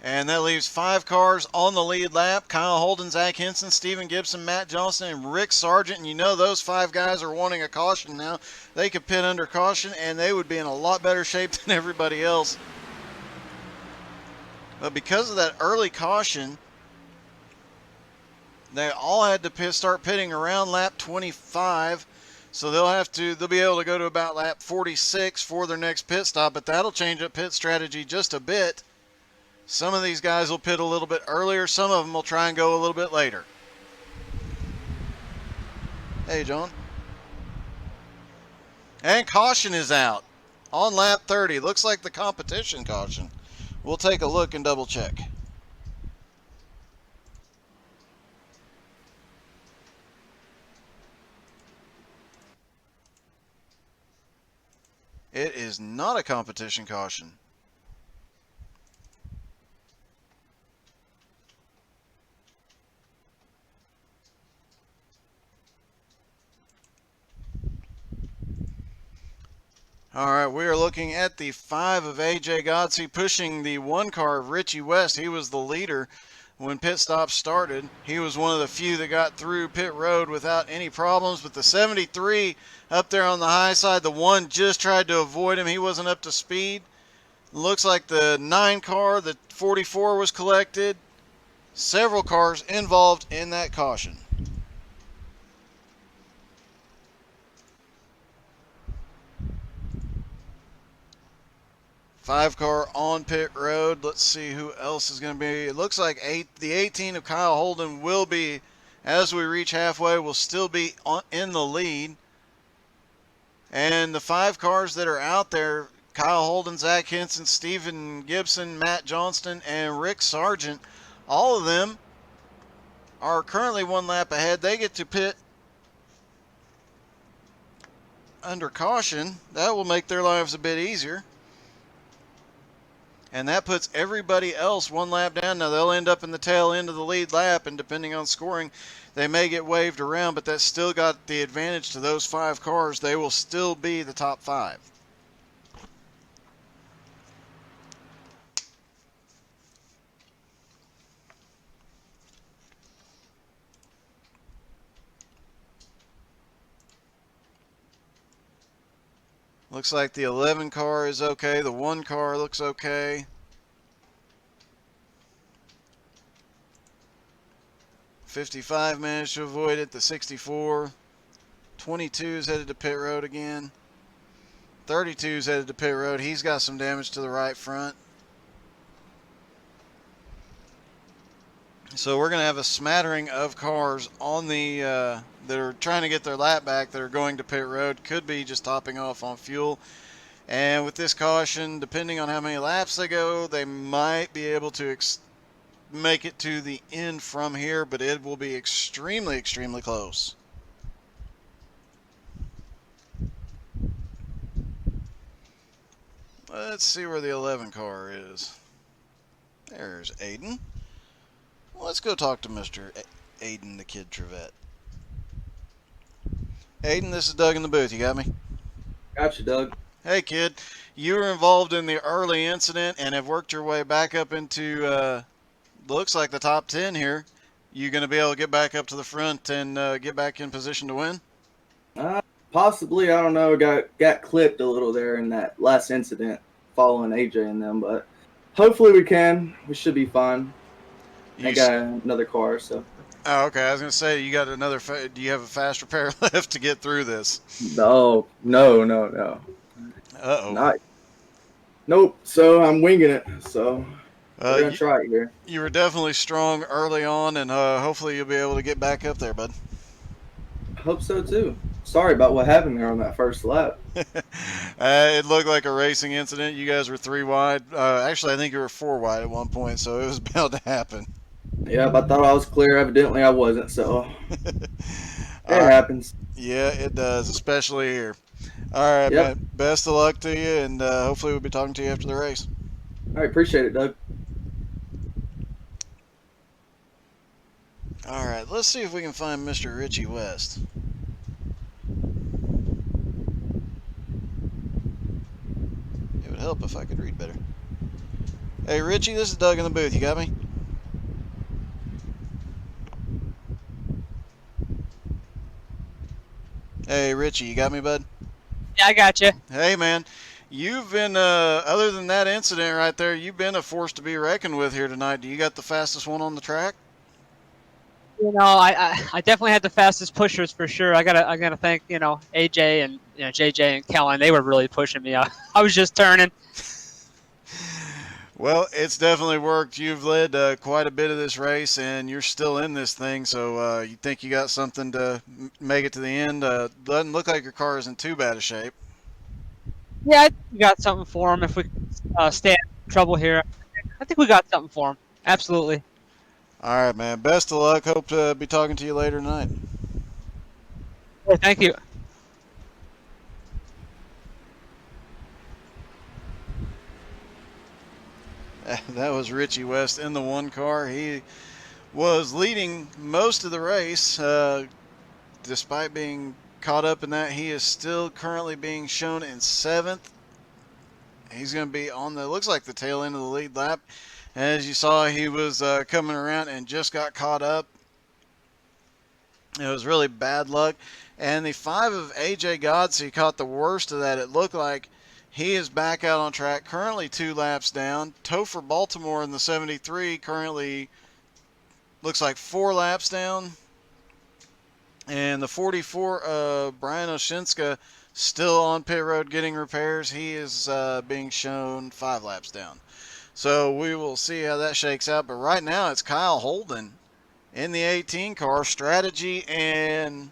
And that leaves 5 cars on the lead lap. Kyle Holden, Zach Henson, Steven Gibson, Matt Johnson, and Rick Sargent. And you know those 5 guys are wanting a caution now. They could pit under caution, and they would be in a lot better shape than everybody else. But because of that early caution, they all had to start pitting around lap 25. So they'll be able to go to about lap 46 for their next pit stop. But that'll change up pit strategy just a bit. Some of these guys will pit a little bit earlier. Some of them will try and go a little bit later. Hey, John. And caution is out on lap 30. Looks like the competition caution. We'll take a look and double check. It is not a competition caution. All right, we are looking at the 5 of AJ Godsey pushing the 1 car of Richie West. He was the leader when pit stops started. He was one of the few that got through pit road without any problems. But the 73 up there on the high side, the 1 just tried to avoid him. He wasn't up to speed. Looks like the 9 car, the 44 was collected. Several cars involved in that caution. Five car on pit road. Let's see who else is going to be. It looks like the 18 of Kyle Holden will be, as we reach halfway, will still be in the lead. And the 5 cars that are out there, Kyle Holden, Zach Henson, Steven Gibson, Matt Johnston, and Rick Sargent, all of them are currently 1 lap ahead. They get to pit under caution. That will make their lives a bit easier. And that puts everybody else 1 lap down. Now, they'll end up in the tail end of the lead lap, and depending on scoring, they may get waved around, but that's still got the advantage to those 5 cars. They will still be the top 5. Looks like the 11 car is okay. The 1 car looks okay. 55 managed to avoid it. The 64. 22 is headed to pit road again. 32 is headed to pit road. He's got some damage to the right front. So we're going to have a smattering of cars on the that are trying to get their lap back that are going to pit road. Could be just topping off on fuel. And with this caution, depending on how many laps they go, they might be able to make it to the end from here, but it will be extremely, extremely close. Let's see where the 11 car is. There's Aiden. Let's go talk to Mr. Aiden, the Kid Trevette. Aiden, this is Doug in the booth. You got me? Gotcha, Doug. Hey, kid. You were involved in the early incident and have worked your way back up into, looks like the top 10 here. You going to be able to get back up to the front and get back in position to win? Possibly. I don't know. Got clipped a little there in that last incident following AJ and them, but hopefully we can. We should be fine. I got another car, so. Oh, okay. I was going to say, you got another. Do you have a fast repair left to get through this? No. Uh-oh. Nope. So I'm winging it. So we're gonna try it here. You were definitely strong early on, and hopefully you'll be able to get back up there, bud. I hope so too. Sorry about what happened there on that first lap. It looked like a racing incident. You guys were 3 wide. Actually, I think you were 4 wide at one point, so it was bound to happen. Yeah, but I thought I was clear. Evidently, I wasn't. So it happens. Yeah, it does, especially here. All right, man. Best of luck to you, and hopefully we'll be talking to you after the race. All right, appreciate it, Doug. All right, let's see if we can find Mr. Richie West. It would help if I could read better. Hey, Richie, this is Doug in the booth. You got me? Hey, Richie, you got me, bud? Yeah, I got you. Hey, man. You've been, other than that incident right there, you've been a force to be reckoned with here tonight. Do you got the fastest one on the track? You know, I definitely had the fastest pushers for sure. I gotta thank AJ and JJ and Kellen. They were really pushing me. I was just turning. Well, it's definitely worked. You've led quite a bit of this race, and you're still in this thing. So you think you got something to make it to the end? Doesn't look like your car is in too bad a shape. Yeah, I think we got something for him if we stay in trouble here. I think we got something for him. Absolutely. All right, man. Best of luck. Hope to be talking to you later tonight. Hey, thank you. That was Richie West in the 1 car. He was leading most of the race. Despite being caught up in that, he is still currently being shown in 7th. He's going to be on the, looks like the tail end of the lead lap. As you saw, he was coming around and just got caught up. It was really bad luck. And the 5 of AJ Godsey caught the worst of that. It looked like He is back out on track, currently 2 laps down. Topher Baltimore in the 73 currently looks like 4 laps down. And the 44, Brian Oshinska, still on pit road getting repairs. He is being shown 5 laps down. So we will see how that shakes out. But right now it's Kyle Holden in the 18 car. Strategy and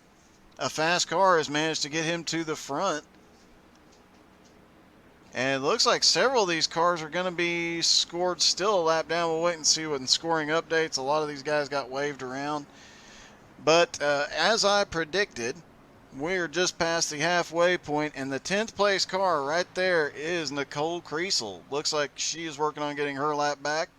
a fast car has managed to get him to the front. And it looks like several of these cars are going to be scored still a lap down. We'll wait and see what in scoring updates. A lot of these guys got waved around. But as I predicted, we're just past the halfway point, and the 10th place car right there is Nicole Kriesel. Looks like she is working on getting her lap back.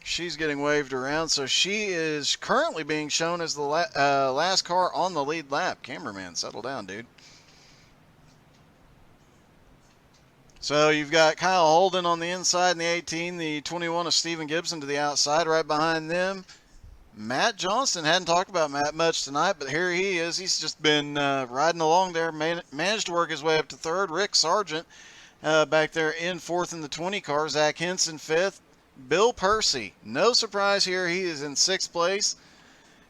She's getting waved around, so she is currently being shown as the last car on the lead lap. Cameraman, settle down, dude. So you've got Kyle Holden on the inside in the 18, the 21 of Steven Gibson to the outside. Right behind them, Matt Johnston. Hadn't talked about Matt much tonight, but here he is. He's just been riding along there, managed to work his way up to third. Rick Sargent back there in fourth in the 20 car. Zach Henson fifth. Bill Percy, no surprise here, he is in sixth place.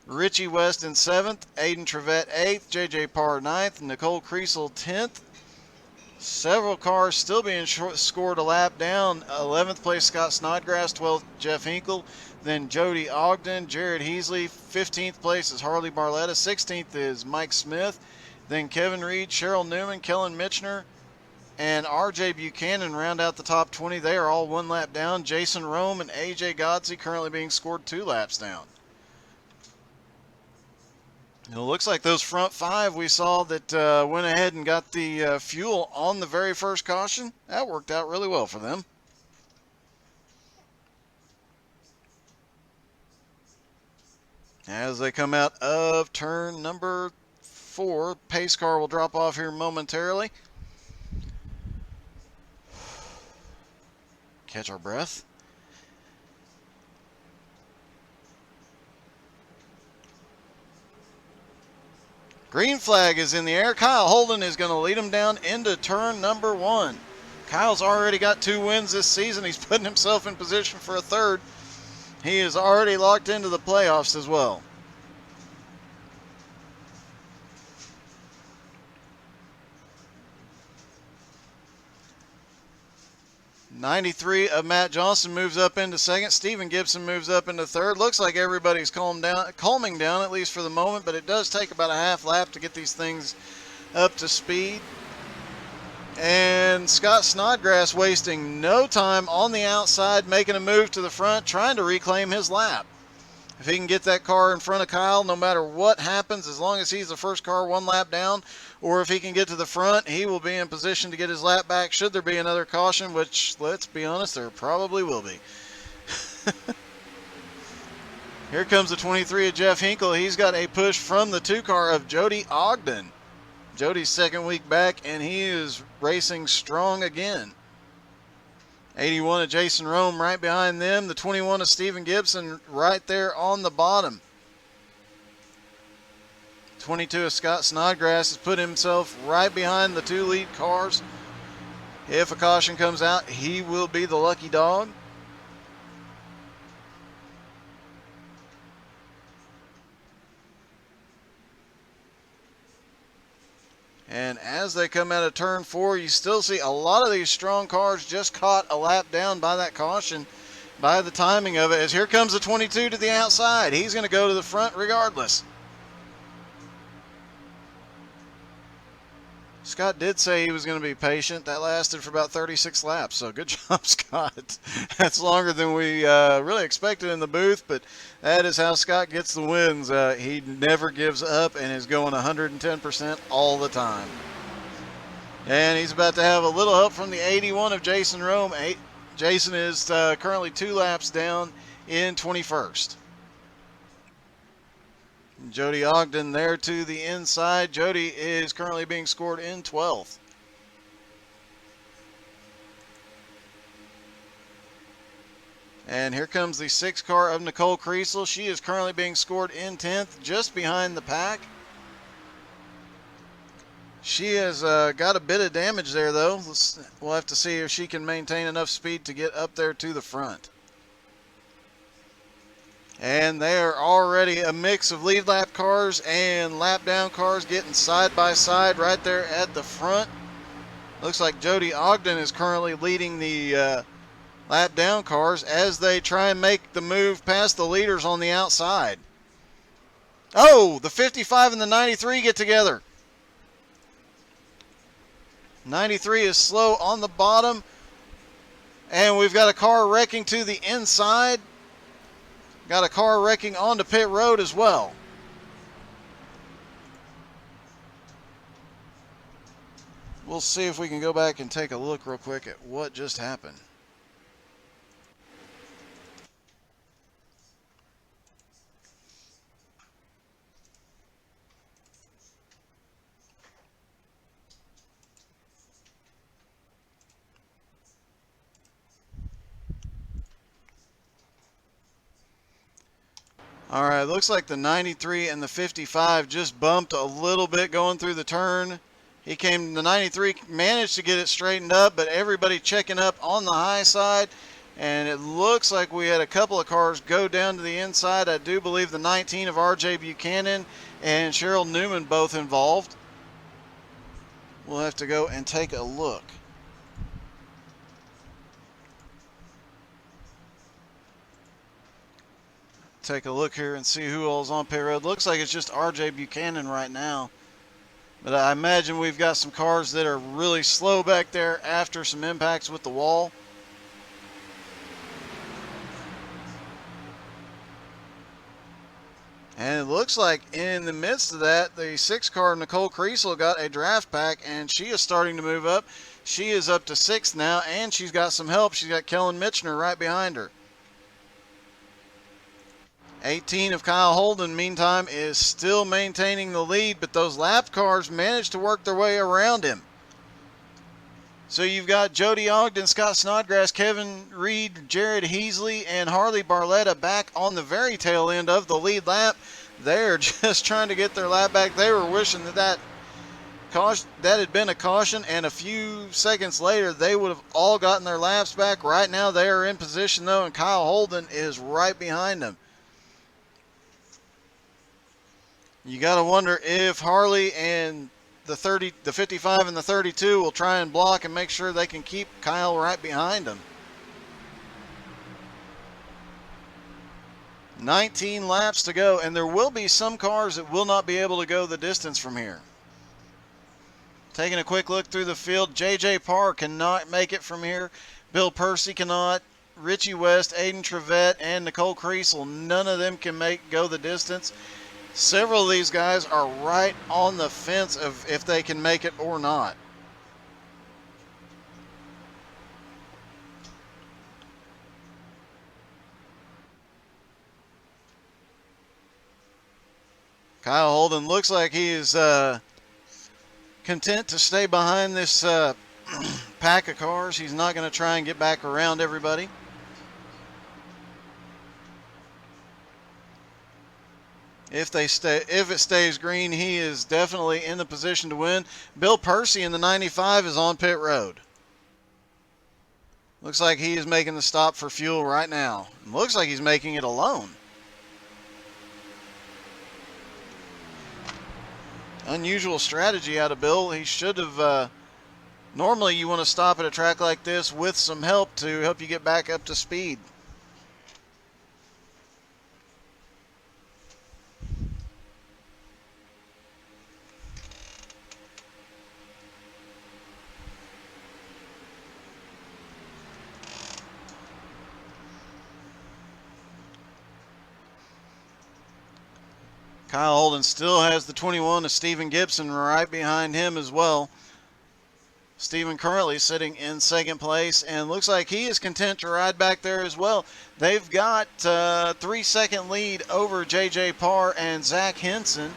Richie West in seventh. Aiden Trevette eighth. JJ Parr ninth. Nicole Kriesel 10th. Several cars still being scored a lap down. 11th place Scott Snodgrass, 12th Jeff Hinkle, then Jody Ogden, Jared Heasley. 15th place is Harley Barletta, 16th is Mike Smith, then Kevin Reed, Cheryl Newman, Kellen Mitchner, and RJ Buchanan round out the top 20. They are all 1 lap down. Jason Rome and AJ Godsey currently being scored 2 laps down. It looks like those front 5 we saw that went ahead and got the fuel on the very first caution. That worked out really well for them. As they come out of turn number 4, pace car will drop off here momentarily. Catch our breath. Green flag is in the air. Kyle Holden is going to lead him down into turn number 1. Kyle's already got 2 wins this season. He's putting himself in position for a third. He is already locked into the playoffs as well. '93 of Matt Johnson moves up into second. Steven Gibson moves up into third. Looks like everybody's calming down, at least for the moment, but it does take about a half lap to get these things up to speed. And Scott Snodgrass wasting no time on the outside, making a move to the front, trying to reclaim his lap. If he can get that car in front of Kyle, no matter what happens, as long as he's the first car 1 lap down, or if he can get to the front, he will be in position to get his lap back should there be another caution, which, let's be honest, there probably will be. Here comes the 23 of Jeff Hinkle. He's got a push from the 2 car of Jody Ogden. Jody's second week back, and he is racing strong again. 81 of Jason Rome right behind them. The 21 of Steven Gibson right there on the bottom. 22 of Scott Snodgrass has put himself right behind the 2 lead cars. If a caution comes out, he will be the lucky dog. And as they come out of turn 4, you still see a lot of these strong cars just caught a lap down by that caution, by the timing of it. As here comes the 22 to the outside. He's going to go to the front regardless. Scott did say he was going to be patient. That lasted for about 36 laps, so good job, Scott. That's longer than we really expected in the booth, but that is how Scott gets the wins. He never gives up and is going 110% all the time. And he's about to have a little help from the 81 of Jason Rome. Jason is currently 2 laps down in 21st. Jody Ogden there to the inside. Jody is currently being scored in 12th. And here comes the 6 car of Nicole Kriesel. She is currently being scored in 10th, just behind the pack. She has got a bit of damage there, though. We'll have to see if she can maintain enough speed to get up there to the front. And they are already a mix of lead lap cars and lap down cars getting side by side right there at the front. Looks like Jody Ogden is currently leading the lap down cars as they try and make the move past the leaders on the outside. Oh, the 55 and the 93 get together. 93 is slow on the bottom. And we've got a car wrecking to the inside. Got a car wrecking onto pit road as well. We'll see if we can go back and take a look real quick at what just happened. All right, looks like the 93 and the 55 just bumped a little bit going through the turn. The 93 managed to get it straightened up, but everybody checking up on the high side. And it looks like we had a couple of cars go down to the inside. I do believe the 19 of RJ Buchanan and Cheryl Newman both involved. We'll have to go and take a look. Take a look here and see who all's on pit road. Looks like it's just RJ Buchanan right now. But I imagine we've got some cars that are really slow back there after some impacts with the wall. And it looks like in the midst of that, the 6 car Nicole Creasel got a draft pack, and she is starting to move up. She is up to 6th now, and she's got some help. She's got Kellen Mitchner right behind her. 18 of Kyle Holden, meantime, is still maintaining the lead, but those lap cars managed to work their way around him. So you've got Jody Ogden, Scott Snodgrass, Kevin Reed, Jared Heasley, and Harley Barletta back on the very tail end of the lead lap. They're just trying to get their lap back. They were wishing that had been a caution, and a few seconds later they would have all gotten their laps back. Right now they are in position, though, and Kyle Holden is right behind them. You got to wonder if Harley and the 55 and the 32 will try and block and make sure they can keep Kyle right behind them. 19 laps to go, and there will be some cars that will not be able to go the distance from here. Taking a quick look through the field, J.J. Parr cannot make it from here. Bill Percy cannot. Richie West, Aiden Trevette, and Nicole Creasel, none of them can go the distance. Several of these guys are right on the fence of if they can make it or not. Kyle Holden looks like he is content to stay behind this pack of cars. He's not going to try and get back around everybody. If it stays green, he is definitely in the position to win. Bill Percy in the 95 is on pit road. Looks like he is making the stop for fuel right now. Looks like he's making it alone. Unusual strategy out of Bill. He should have... normally you want to stop at a track like this with some help to help you get back up to speed. Kyle Holden still has the 21 of Stephen Gibson right behind him as well. Stephen currently sitting in second place, and looks like he is content to ride back there as well. They've got a 3-second lead over J.J. Parr and Zach Henson.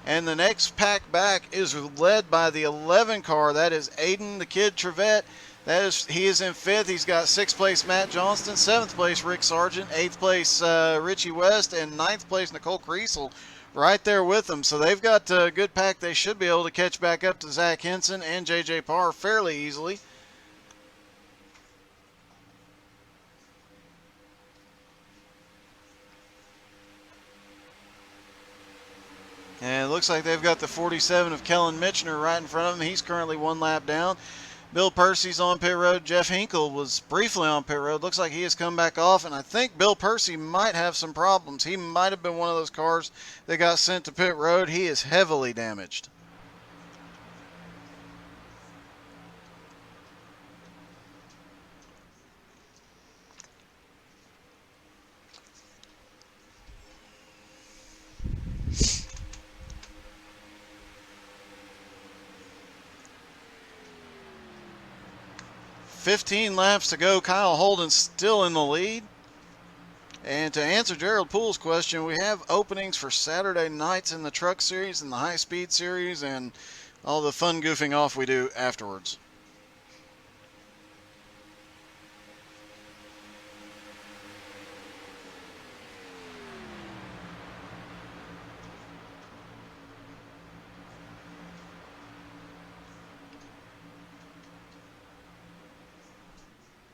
And the next pack back is led by the 11 car. That is Aiden the Kid Trevette. He is in 5th. He's got 6th place Matt Johnston, 7th place Rick Sargent, 8th place Richie West, and 9th place Nicole Kriesel right there with them. So they've got a good pack. They should be able to catch back up to Zach Henson and J.J. Parr fairly easily. And it looks like they've got the 47 of Kellen Mitchner right in front of him. He's currently 1 lap down. Bill Percy's on pit road. Jeff Hinkle was briefly on pit road. Looks like he has come back off, and I think Bill Percy might have some problems. He might have been one of those cars that got sent to pit road. He is heavily damaged. .15 laps to go. Kyle Holden still in the lead. And to answer Gerald Poole's question, we have openings for Saturday nights in the Truck Series and the High Speed Series and all the fun goofing off we do afterwards.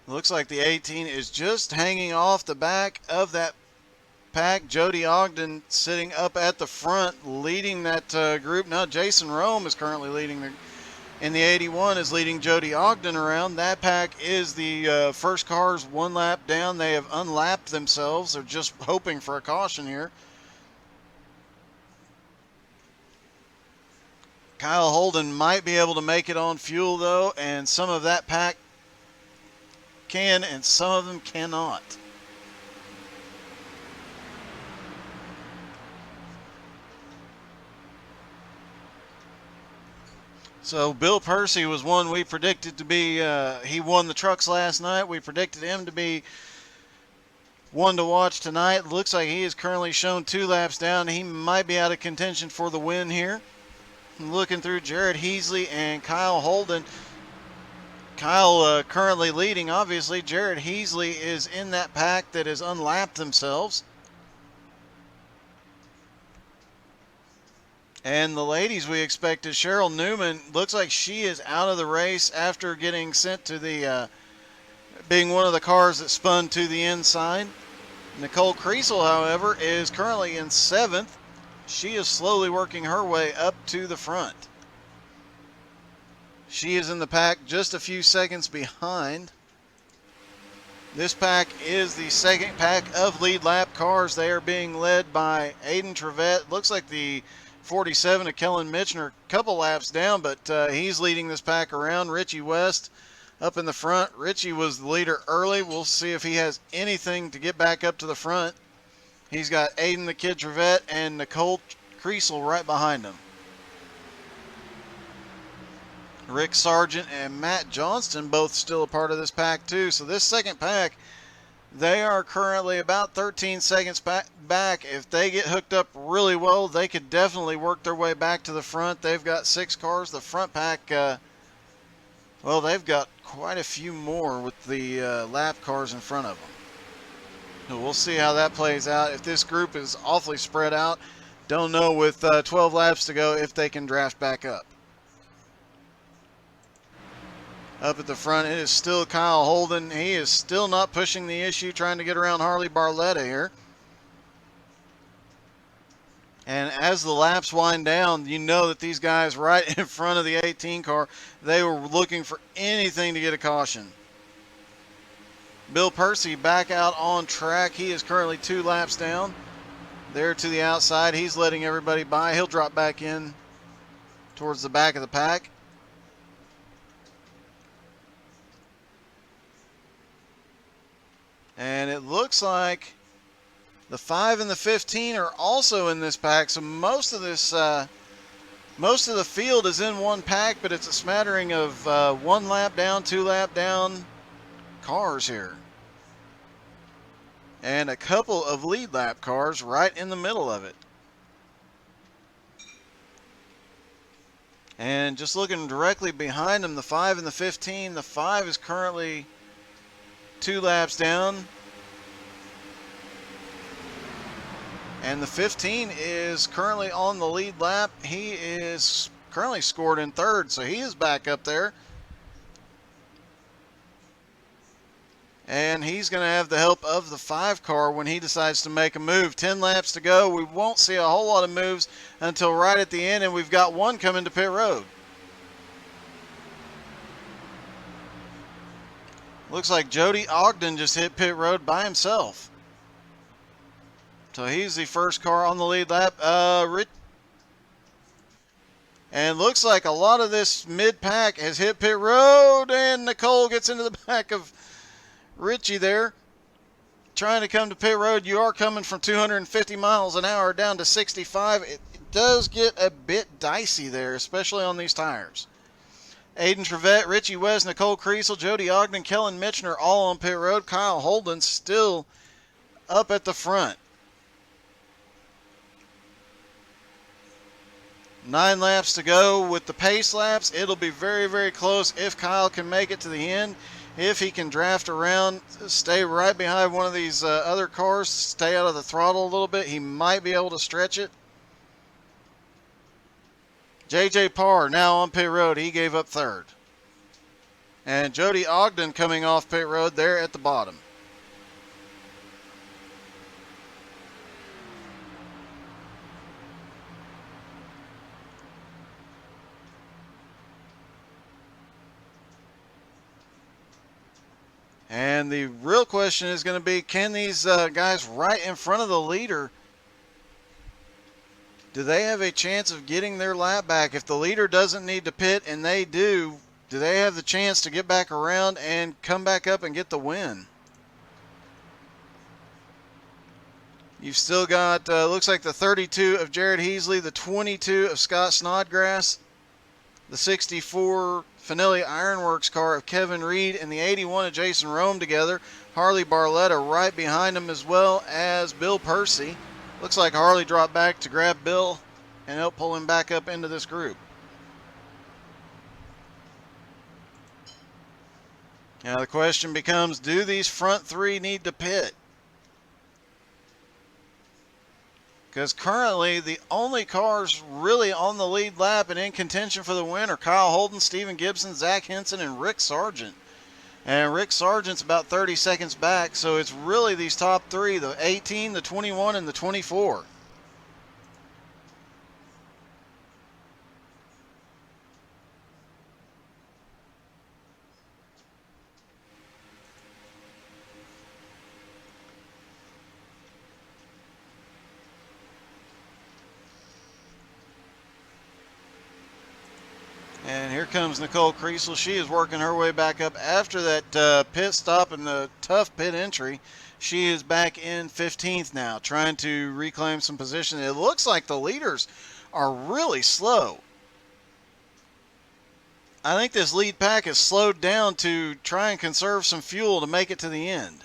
Looks like the 18 is just hanging off the back of that pack. Jody Ogden sitting up at the front leading that group. Now Jason Rome is currently leading in the 81 is leading Jody Ogden around. That pack is the first cars 1 lap down. They have unlapped themselves. They're just hoping for a caution here. Kyle Holden might be able to make it on fuel though, and some of that pack can and some of them cannot. So Bill Percy was one we predicted to be, he won the trucks last night. We predicted him to be one to watch tonight. Looks like he is currently shown 2 laps down. He might be out of contention for the win here. Looking through Jared Heasley and Kyle Holden. Kyle currently leading, obviously. Jared Heasley is in that pack that has unlapped themselves. And the ladies we expect is Cheryl Newman. Looks like she is out of the race after getting sent to the, being one of the cars that spun to the inside. Nicole Kriesel, however, is currently in 7th. She is slowly working her way up to the front. She is in the pack just a few seconds behind. This pack is the second pack of lead lap cars. They are being led by Aiden Trevette. Looks like the 47 of Kellen Mitchner, a couple laps down, but he's leading this pack around. Richie West up in the front. Richie was the leader early. We'll see if he has anything to get back up to the front. He's got Aiden the Kid Trevette and Nicole Kriesel right behind him. Rick Sargent and Matt Johnston both still a part of this pack too. So this second pack, they are currently about 13 seconds back. If they get hooked up really well, they could definitely work their way back to the front. They've got 6 cars. The front pack, well, they've got quite a few more with the lap cars in front of them. So we'll see how that plays out. If this group is awfully spread out, don't know with 12 laps to go if they can draft back up. Up at the front, it is still Kyle Holden. He is still not pushing the issue, trying to get around Harley Barletta here. And as the laps wind down, you know that these guys right in front of the 18 car, they were looking for anything to get a caution. Bill Percy back out on track. He is currently 2 laps down. There to the outside. He's letting everybody by. He'll drop back in towards the back of the pack. And it looks like the 5 and the 15 are also in this pack. So most of this, most of the field is in one pack, but it's a smattering of 1 lap down, 2 lap down cars here. And a couple of lead lap cars right in the middle of it. And just looking directly behind him, the 5 and the 15. The 5 is currently 2 laps down. And the 15 is currently on the lead lap. He is currently scored in 3rd, so he is back up there. And he's going to have the help of the 5 car when he decides to make a move. 10 laps to go. We won't see a whole lot of moves until right at the end, and we've got one coming to pit road. Looks like Jody Ogden just hit pit road by himself. So he's the first car on the lead lap. And looks like a lot of this mid-pack has hit pit road, and Nicole gets into the back of Richie there. Trying to come to pit road. You are coming from 250 miles an hour down to 65. It does get a bit dicey there, especially on these tires. Aiden Trevette, Richie West, Nicole Kriesel, Jody Ogden, Kellen Mitchner all on pit road. Kyle Holden still up at the front. 9 laps to go. With the pace laps, it'll be very, very close if Kyle can make it to the end. If he can draft around, stay right behind one of these other cars, stay out of the throttle a little bit, he might be able to stretch it. JJ Parr now on pit road. He gave up 3rd. And Jody Ogden coming off pit road there at the bottom. And the real question is going to be, can these guys right in front of the leader, do they have a chance of getting their lap back? If the leader doesn't need to pit and they do they have the chance to get back around and come back up and get the win? You've still got, looks like the 32 of Jared Heasley, the 22 of Scott Snodgrass, the 64 Finelli Ironworks car of Kevin Reed, and the 81 of Jason Rome together. Harley Barletta right behind him, as well as Bill Percy. Looks like Harley dropped back to grab Bill and help pull him back up into this group. Now the question becomes, do these front 3 need to pit? Because currently the only cars really on the lead lap and in contention for the win are Kyle Holden, Steven Gibson, Zach Henson, and Rick Sargent. And Rick Sargent's about 30 seconds back, so it's really these top 3, the 18, the 21, and the 24. And here comes Nicole Kriesel. She is working her way back up after that pit stop and the tough pit entry. She is back in 15th now, trying to reclaim some position. It looks like the leaders are really slow. I think this lead pack is slowed down to try and conserve some fuel to make it to the end.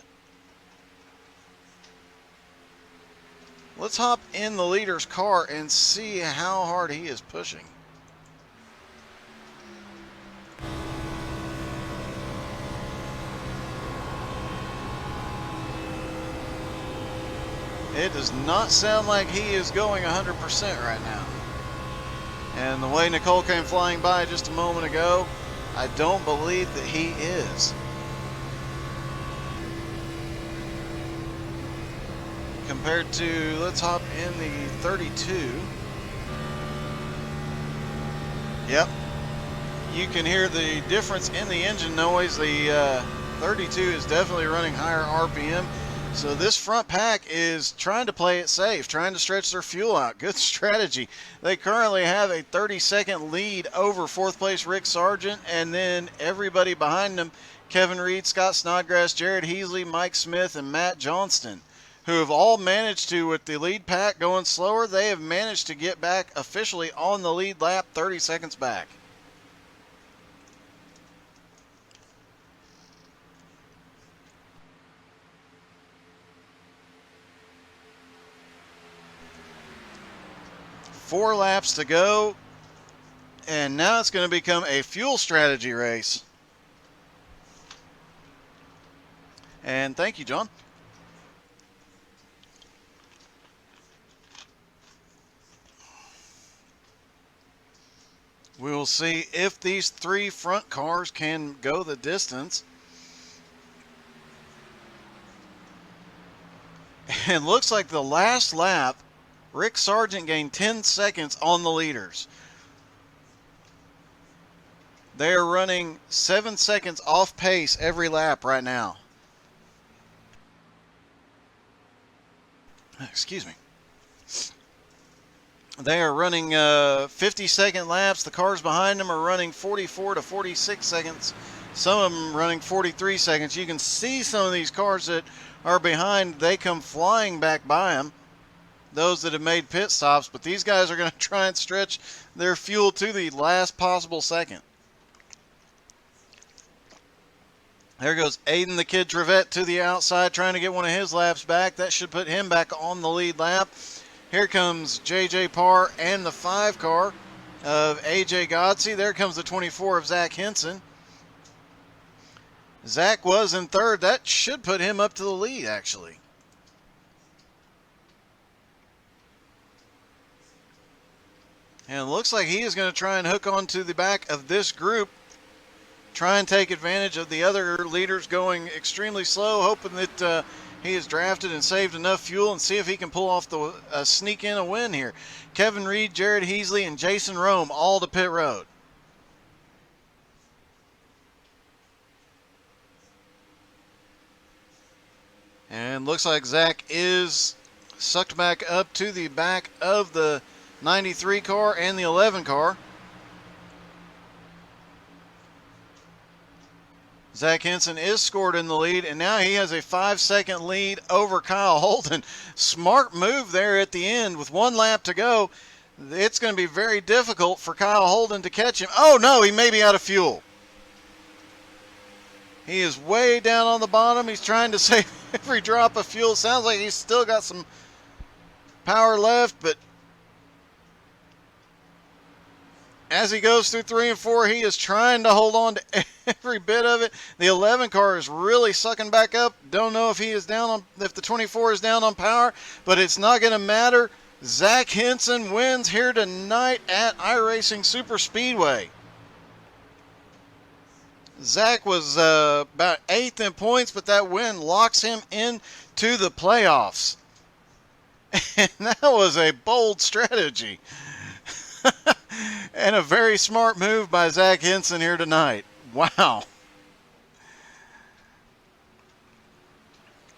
Let's hop in the leader's car and see how hard he is pushing. It does not sound like he is going 100% right now. And the way Nicole came flying by just a moment ago, I don't believe that he is. Compared to, let's hop in the 32. Yep. You can hear the difference in the engine noise. The 32 is definitely running higher RPM. So this front pack is trying to play it safe, trying to stretch their fuel out. Good strategy. They currently have a 30-second lead over 4th place Rick Sargent, and then everybody behind them, Kevin Reed, Scott Snodgrass, Jared Heasley, Mike Smith, and Matt Johnston, who have all managed to, with the lead pack going slower, they have managed to get back officially on the lead lap 30 seconds back. Four laps to go, And now it's going to become a fuel strategy race. And thank you, John. We will see if these three front cars can go the distance. And looks like the last lap, Rick Sargent gained 10 seconds on the leaders. They are running 7 seconds off pace every lap right now. Excuse me. They are running 50-second laps. The cars behind them are running 44 to 46 seconds. Some of them running 43 seconds. You can see some of these cars that are behind. They come flying back by them, those that have made pit stops. But these guys are going to try and stretch their fuel to the last possible second. There goes Aiden the Kid Trevette to the outside, trying to get one of his laps back. That should put him back on the lead lap. Here comes JJ Parr and the 5 car of AJ Godsey. There comes the 24 of Zach Henson. Zach was in third. That should put him up to the lead, actually. And it looks like he is going to try and hook onto the back of this group, try and take advantage of the other leaders going extremely slow, hoping that he has drafted and saved enough fuel, and see if he can pull off the sneak in a win here. Kevin Reed, Jared Heasley, and Jason Rome all to pit road. And looks like Zach is sucked back up to the back of the 93 car and the 11 car. Zach Henson is scored in the lead, and now he has a 5-second lead over Kyle Holden. Smart move there at the end with 1 lap to go. It's going to be very difficult for Kyle Holden to catch him. Oh, no, he may be out of fuel. He is way down on the bottom. He's trying to save every drop of fuel. Sounds like he's still got some power left, but as he goes through 3 and 4, he is trying to hold on to every bit of it. The 11 car is really sucking back up. Don't know if he is down on, if the 24 is down on power, but it's not going to matter. Zach Henson wins here tonight at iRacing Super Speedway. Zach was about 8th in points, but that win locks him into the playoffs. And that was a bold strategy. And a very smart move by Zach Henson here tonight. Wow.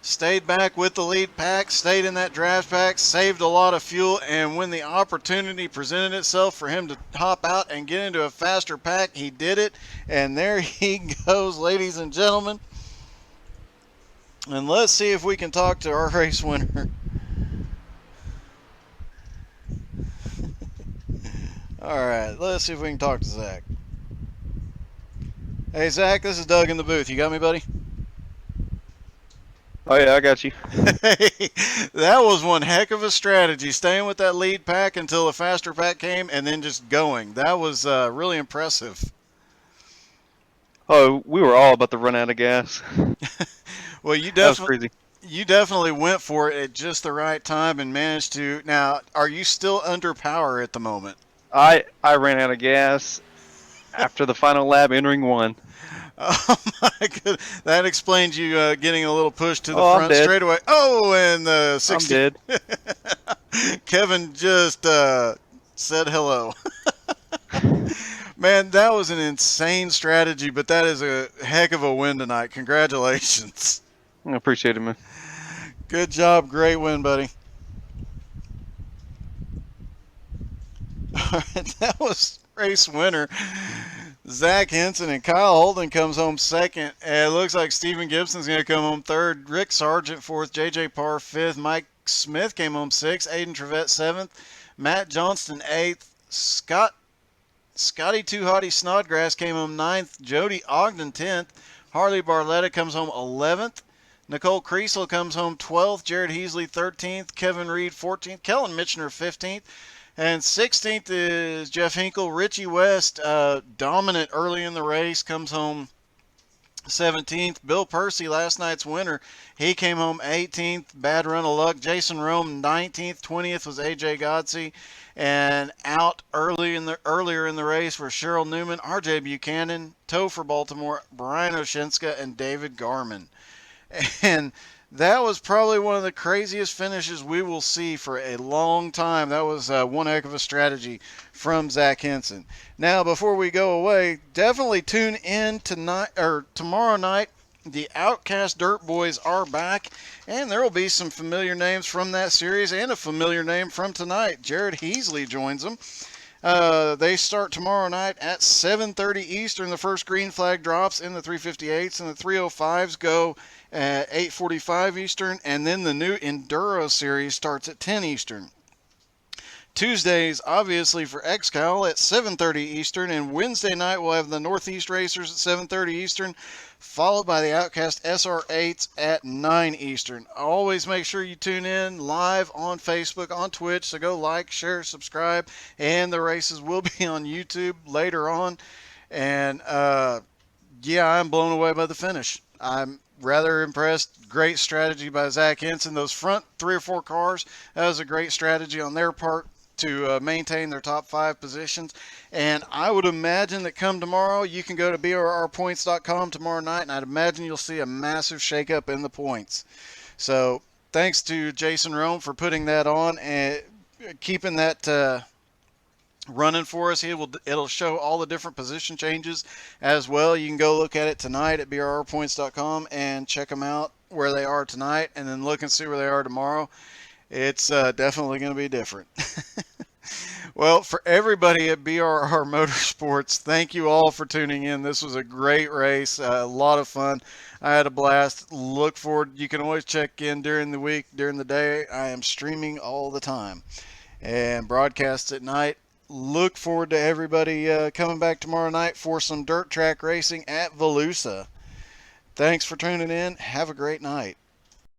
Stayed back with the lead pack, stayed in that draft pack, saved a lot of fuel, and when the opportunity presented itself for him to hop out and get into a faster pack, he did it. And there he goes, ladies and gentlemen. And let's see if we can talk to our race winner. All right, let's see if we can talk to Zach. Hey, Zach, this is Doug in the booth. You got me, buddy? Oh, yeah, I got you. Hey, that was one heck of a strategy, staying with that lead pack until the faster pack came and then just going. That was really impressive. Oh, we were all about to run out of gas. Well, you That was definitely crazy. you definitely went for it at just the right time and managed to. Now, are you still under power at the moment? I ran out of gas after the final lap, entering 1. Oh my god, that explains you getting a little push to the Oh, I'm front dead. straightaway. Oh, and the 60. I'm dead. Kevin just said hello. Man, that was an insane strategy, but that is a heck of a win tonight. Congratulations. I appreciate it, man. Good job. Great win, buddy. All right, that was race winner Zach Henson, and Kyle Holden comes home second. And it looks like Stephen Gibson's going to come home third. Rick Sargent fourth. JJ Parr fifth. Mike Smith came home sixth. Aiden Trevette seventh. Matt Johnston eighth. Scotty Too Hottie Snodgrass came home ninth. Jody Ogden 10th. Harley Barletta comes home 11th. Nicole Creasel comes home 12th. Jared Heasley 13th. Kevin Reed 14th. Kellen Mitchner 15th. And 16th is Jeff Hinkle. Richie West, dominant early in the race, comes home 17th. Bill Percy, last night's winner, he came home 18th. Bad run of luck. Jason Rome 19th. 20th was AJ Godsey. And out earlier in the race were Cheryl Newman, RJ Buchanan, Topher Baltimore, Brian Oshinska, and David Garman. And that was probably one of the craziest finishes we will see for a long time. That was one heck of a strategy from Zach Henson. Now, before we go away, definitely tune in tonight or tomorrow night. The Outcast Dirt Boys are back, and there will be some familiar names from that series and a familiar name from tonight. Jared Heasley joins them. They start tomorrow night at 7:30 Eastern. The first green flag drops in the 358s, and the 305s go at 8:45 Eastern, and then the new Enduro series starts at 10 Eastern. Tuesdays, obviously, for XCal at 7:30 Eastern, and Wednesday night we'll have the Northeast Racers at 7:30 Eastern, followed by the Outcast SR8s at 9 Eastern. Always make sure you tune in live on Facebook, on Twitch, so go like, share, subscribe, and the races will be on YouTube later on. And yeah, I'm blown away by the finish. I'm rather impressed. Great strategy by Zach Henson. Those front 3 or 4 cars, that was a great strategy on their part to maintain their top 5 positions. And I would imagine that come tomorrow, you can go to brrpoints.com tomorrow night, and I'd imagine you'll see a massive shakeup in the points. So thanks to Jason Rome for putting that on and keeping that running for us. It'll show all the different position changes as well. You can go look at it tonight at brrpoints.com and check them out where they are tonight, and then look and see where they are tomorrow. It's definitely going to be different. Well, for everybody at BRR Motorsports, thank you all for tuning in. This was a great race, a lot of fun. I had a blast. Look forward. You can always check in during the week, during the day. I am streaming all the time and broadcast at night. Look forward to everybody coming back tomorrow night for some dirt track racing at Volusia. Thanks for tuning in. Have a great night.